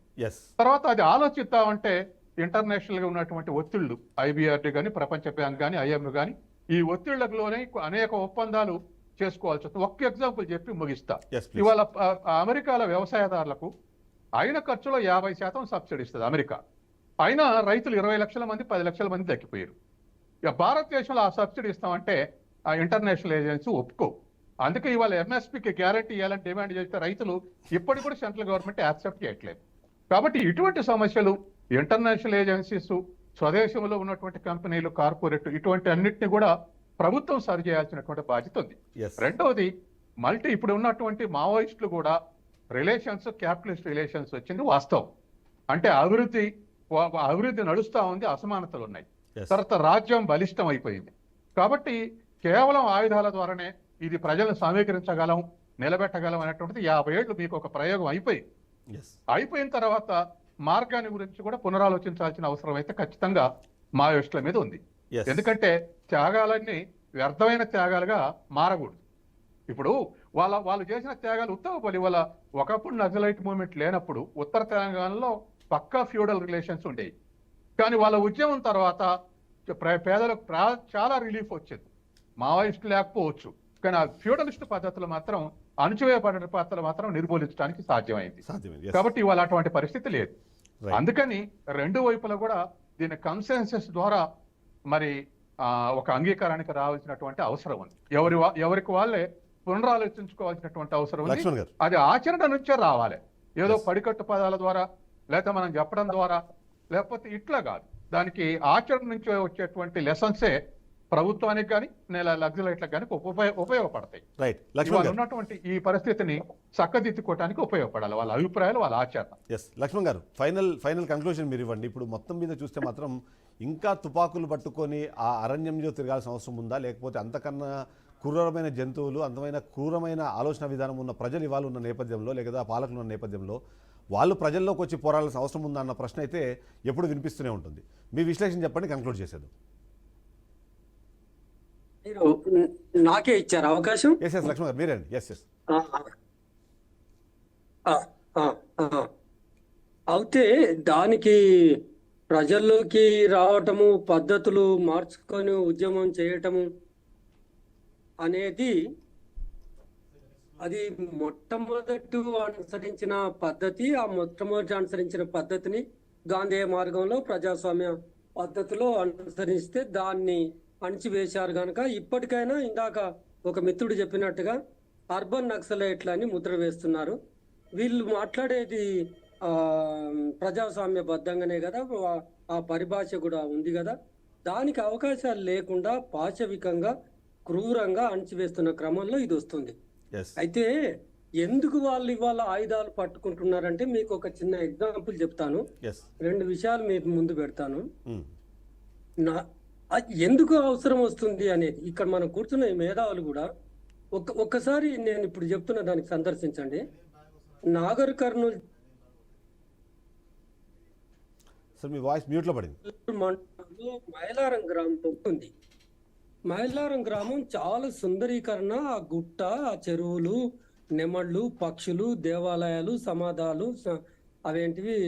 తర్వాత అది ఆలోచిద్దామంటే ఇంటర్నేషనల్ గా ఉన్నటువంటి ఒత్తిళ్లు, IBRD కానీ, ప్రపంచ బ్యాంక్ కానీ, IMF కానీ, ఈ ఒత్తిళ్లలోనే అనేక ఒప్పందాలు చేసుకోవాల్సి వస్తుంది. ఒక్క ఎగ్జాంపుల్ చెప్పి ముగిస్తా. ఇవాళ అమెరికాలో వ్యవసాయదారులకు అయిన ఖర్చులో 50% సబ్సిడీ ఇస్తుంది అమెరికా. అయినా రైతులు 20 లక్షల మంది, 10 లక్షల మంది తగ్గిపోయారు. ఇక భారతదేశంలో ఆ సబ్సిడీ ఇస్తామంటే ఆ ఇంటర్నేషనల్ ఏజెన్సీ ఒప్పుకో. అందుకే ఇవాళ MSPకి గ్యారంటీ ఇవ్వాలని డిమాండ్ చేస్తే రైతులు ఇప్పటికి కూడా సెంట్రల్ గవర్నమెంట్ యాక్సెప్ట్ చేయట్లేదు. కాబట్టి ఇటువంటి సమస్యలు ఇంటర్నేషనల్ ఏజెన్సీస్, స్వదేశంలో ఉన్నటువంటి కంపెనీలు, కార్పొరేట్, ఇటువంటి అన్నిటిని కూడా ప్రభుత్వం సరి చేయాల్సినటువంటి బాధ్యత ఉంది. రెండవది, ఇప్పుడు ఉన్నటువంటి మావోయిస్టులు కూడా రిలేషన్స్, క్యాపిటలిస్ట్ రిలేషన్స్ వచ్చింది వాస్తవం. అంటే అభివృద్ధి నడుస్తూ ఉంది, అసమానతలు ఉన్నాయి. తర్వాత రాజ్యం బలిష్టం అయిపోయింది. కాబట్టి కేవలం ఆయుధాల ద్వారానే ఇది ప్రజలను సమీకరించగలం, నిలబెట్టగలం అనేటువంటిది 50 ఏళ్ళు మీకు ఒక ప్రయోగం అయిపోయిన తర్వాత మార్గాన్ని గురించి కూడా పునరాలోచించాల్సిన అవసరం అయితే ఖచ్చితంగా మావోయిస్టుల మీద ఉంది. ఎందుకంటే త్యాగాలన్నీ వ్యర్థమైన త్యాగాలుగా మారకూడదు. ఇప్పుడు వాళ్ళు చేసిన త్యాగాలు ఉత్తమపల్లి వల్ల ఒకప్పుడు నక్సలైట్ మూవ్మెంట్ లేనప్పుడు ఉత్తర తెలంగాణలో పక్కా ఫ్యూడల్ రిలేషన్స్ ఉండేవి. కానీ వాళ్ళ ఉద్యమం తర్వాత పేదలకు చాలా రిలీఫ్ వచ్చింది. మావోయిస్టు లేకపోవచ్చు, కానీ ఆ ఫ్యూడలిస్ట్ పద్ధతులు మాత్రం, అణచివేయబడిన పద్ధతులు మాత్రం నిర్మూలించడానికి సాధ్యమైంది. కాబట్టి ఇవాళ అటువంటి పరిస్థితి లేదు. అందుకని రెండు వైపులా కూడా దీని కన్సెన్సస్ ద్వారా మరి ఒక అంగీకారానికి రావాల్సినటువంటి అవసరం ఉంది. ఎవరికి వాళ్ళే పునరాలోచించుకోవాల్సినటువంటి అవసరం ఉంది. అది ఆచరణ నుంచే రావాలి. ఏదో పడికట్టు పదాల ద్వారా, లేకపోతే మనం చెప్పడం ద్వారా, లేకపోతే ఇట్లా కాదు. దానికి ఆచరణ నుంచి వచ్చేటువంటి లెసన్సే ప్రభుత్వానికి కానీ, నక్సలైట్లకు కానీ ఉపయోగపడతాయి. ఉన్నటువంటి ఈ పరిస్థితిని చక్కదిద్దుకోవడానికి ఉపయోగపడాలి వాళ్ళ అభిప్రాయాలు, వాళ్ళ ఆచరణ. లక్ష్మణ్ గారు, ఫైనల్ కంక్లూజన్ మీరు ఇవ్వండి. ఇప్పుడు మొత్తం మీద చూస్తే మాత్రం ఇంకా తుపాకులు పట్టుకొని ఆ అరణ్యంలో తిరగాల్సిన అవసరం ఉందా, లేకపోతే అంతకన్నా క్రూరమైన జంతువులు, అంతమైన క్రూరమైన ఆలోచన విధానం ఉన్న ప్రజలు ఇవాళ ఉన్న నేపథ్యంలో, లేదా పాలకులు ఉన్న నేపథ్యంలో వాళ్ళు ప్రజల్లోకి వచ్చి పోరాడాల్సిన అవసరం ఉందా అన్న ప్రశ్న అయితే ఎప్పుడు వినిపిస్తూనే ఉంటుంది. మీ విశ్లేషణ చెప్పండి, కంక్లూడ్ చేసేది. మీరు నాకే ఇచ్చారు అవకాశం. లక్ష్మణ్ గారు మీరే. అయితే దానికి ప్రజల్లోకి రావటము, పద్ధతులు మార్చుకొని ఉద్యమం చేయటము అనేది అది మొట్టమొదటి అనుసరించిన పద్ధతి, ఆ మొట్టమొదటి అనుసరించిన పద్ధతిని గాంధేయ మార్గంలో ప్రజాస్వామ్య పద్ధతిలో అనుసరిస్తే దాన్ని అణిచివేశారు కనుక ఇప్పటికైనా ఇందాక ఒక మిత్రుడు చెప్పినట్టుగా అర్బన్ నక్సలైట్లని ముద్ర వేస్తున్నారు. వీళ్ళు మాట్లాడేది ప్రజాస్వామ్య బద్ధంగానే కదా, ఆ పరిభాష కూడా ఉంది కదా, దానికి అవకాశాలు లేకుండా పాశవికంగా క్రూరంగా అణిచివేస్తున్న క్రమంలో ఇది వస్తుంది. అయితే ఎందుకు వాళ్ళు ఇవాళ ఆయుధాలు పట్టుకుంటున్నారంటే మీకు ఒక చిన్న ఎగ్జాంపుల్ చెప్తాను. 2 విషయాలు మీకు ముందు పెడతాను. ఎందుకు అవసరం వస్తుంది అనేది ఇక్కడ మనం కూర్చున్న ఈ మేధావులు కూడా ఒక్కసారి నేను ఇప్పుడు చెప్తున్న దానికి సందర్శించండి. నాగర్ కర్నూలు మీ వాయిస్ మ్యూట్లో పడింది. మండలంలో మైలారం గ్రామం ఉంది. మైలారం గ్రామం చాలా సుందరీకరణ, ఆ గుట్ట, ఆ చెరువులు, నెమళ్ళు, పక్షులు, దేవాలయాలు, సమాధాలు, అవేంటివి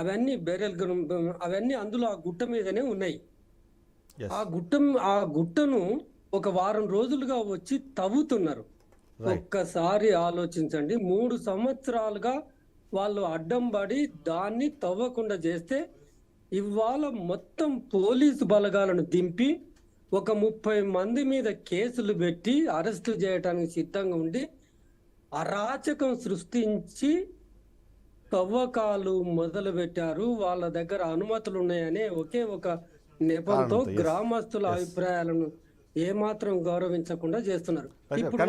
అవన్నీ బేరెల్ అవన్నీ అందులో ఆ గుట్ట మీదనే ఉన్నాయి. ఆ గుట్టను ఒక వారం రోజులుగా వచ్చి తవ్వుతున్నారు. ఒక్కసారి ఆలోచించండి, 3 సంవత్సరాలుగా వాళ్ళు అడ్డం పడి దాన్ని తవ్వకుండా చేస్తే ఇవాళ మొత్తం పోలీసు బలగాలను దింపి ఒక 30 మంది మీద కేసులు పెట్టి అరెస్టు చేయడానికి సిద్ధంగా ఉండి అరాచకం సృష్టించి తవ్వకాలు మొదలు పెట్టారు. వాళ్ళ దగ్గర అనుమతులు ఉన్నాయనే ఒకే ఒక నెపంతో గ్రామస్తుల అభిప్రాయాలను ఏమాత్రం గౌరవించకుండా చేస్తున్నారు. ఇప్పుడు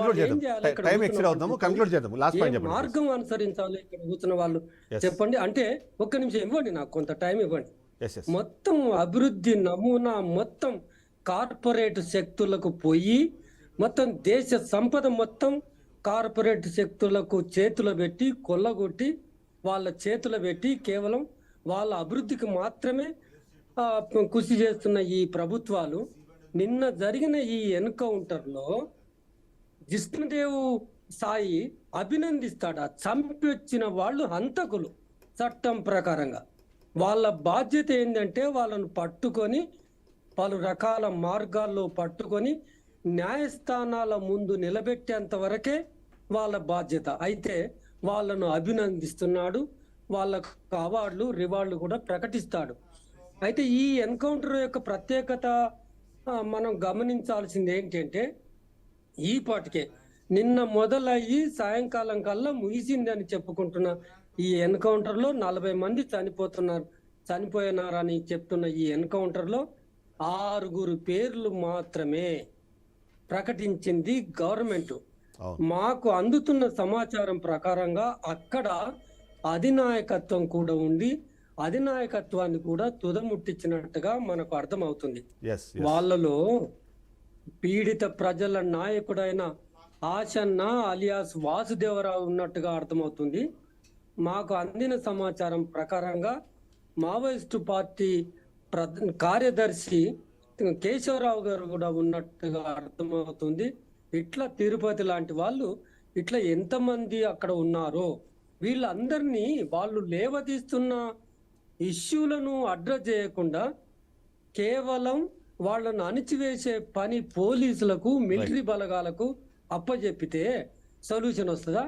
మార్గం అనుసరించాలి ఇక్కడ కూర్చున్న వాళ్ళు చెప్పండి. అంటే ఒక్క నిమిషం ఇవ్వండి, నాకు కొంత టైం ఇవ్వండి. మొత్తం అభివృద్ధి నమూనా మొత్తం కార్పొరేట్ శక్తులకు పోయి మొత్తం దేశ సంపద మొత్తం కార్పొరేట్ శక్తులకు చేతులు పెట్టి కొల్లగొట్టి వాళ్ళ చేతులు పెట్టి కేవలం వాళ్ళ అభివృద్ధికి మాత్రమే కృషి చేస్తున్న ఈ ప్రభుత్వాలు నిన్న జరిగిన ఈ ఎన్కౌంటర్లో జిష్ణుదేవ్ సాయి అభినందిస్తాడు. చంపి వచ్చిన వాళ్ళు హంతకులు చట్టం ప్రకారంగా. వాళ్ళ బాధ్యత ఏంటంటే వాళ్ళను పట్టుకొని పలు రకాల మార్గాల్లో పట్టుకొని న్యాయస్థానాల ముందు నిలబెట్టేంత వరకే వాళ్ళ బాధ్యత. అయితే వాళ్ళను అభినందిస్తున్నాడు, వాళ్ళకు అవార్డులు రివార్డులు కూడా ప్రకటిస్తాడు. అయితే ఈ ఎన్కౌంటర్ యొక్క ప్రత్యేకత మనం గమనించాల్సింది ఏంటంటే ఈ పాటికే నిన్న మొదలయ్యి సాయంకాలం కల్లా ముగిసిందని చెప్పుకుంటున్న ఈ ఎన్కౌంటర్లో 40 మంది చనిపోయినారని చెప్తున్న ఈ ఎన్కౌంటర్లో 6 పేర్లు మాత్రమే ప్రకటించింది గవర్నమెంట్. మాకు అందుతున్న సమాచారం ప్రకారంగా అక్కడ అధినాయకత్వం కూడా ఉండి అధినాయకత్వాన్ని కూడా తుదముట్టించినట్టుగా మనకు అర్థమవుతుంది. వాళ్ళలో పీడిత ప్రజల నాయకుడైన ఆశన్న అలియాస్ వాసుదేవరావు ఉన్నట్టుగా అర్థమవుతుంది. మాకు అందిన సమాచారం ప్రకారంగా మావోయిస్టు పార్టీ కార్యదర్శి కేశవరావు గారు కూడా ఉన్నట్టుగా అర్థమవుతుంది. ఇట్లా తిరుపతి లాంటి వాళ్ళు ఇట్లా ఎంతమంది అక్కడ ఉన్నారో వీళ్ళందరినీ వాళ్ళు లేవదీస్తున్న ఇష్యూలను అడ్రస్ చేయకుండా కేవలం వాళ్ళను అణిచివేసే పని పోలీసులకు మిలిటరీ బలగాలకు అప్పచెప్పితే సొల్యూషన్ వస్తుందా?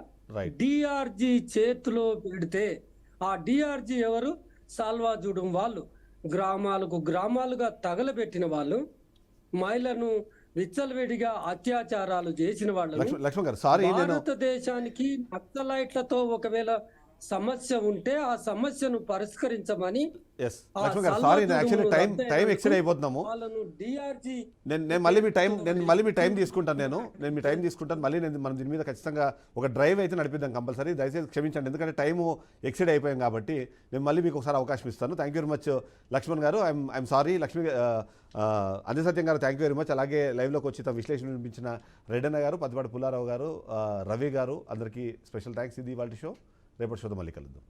డిఆర్జీ చేతిలో పెడితే ఆ డిఆర్జీ ఎవరు? సాల్వాజూడం వాళ్ళు, గ్రామాలుగా తగలబెట్టిన వాళ్ళు, మహిళను విచ్చలవిడిగా అత్యాచారాలు చేసిన వాళ్ళు. భారతదేశానికి నక్సలైట్లతో ఒకవేళ సమస్య ఉంటే ఆ సమస్యను పరిష్కరించమని నేను మళ్ళీ మీ టైం తీసుకుంటాను. మళ్ళీ మనం దీని మీద ఖచ్చితంగా ఒక డ్రైవ్ అయితే నడిపిద్దాం కంపల్సరీ. దయచేసి క్షమించండి, ఎందుకంటే టైము ఎక్సైడ్ అయిపోయాం కాబట్టి నేను మళ్ళీ మీకు ఒకసారి అవకాశం ఇస్తాను. Thank you very much Lakshman garu. I'm sorry Lakshmi Anjay Satyam garu, thank you very much. అలాగే లైవ్లోకి వచ్చి తమ విశ్లేషణ వినిపించిన రెడ్డన్న గారు, పద్దిపాటి పుల్లారావు గారు, రవి గారు, అందరికీ స్పెషల్ థ్యాంక్స్. ఇది ఇవాల్టి షో. రేపటి షోతో మళ్ళీ కలుద్దాం.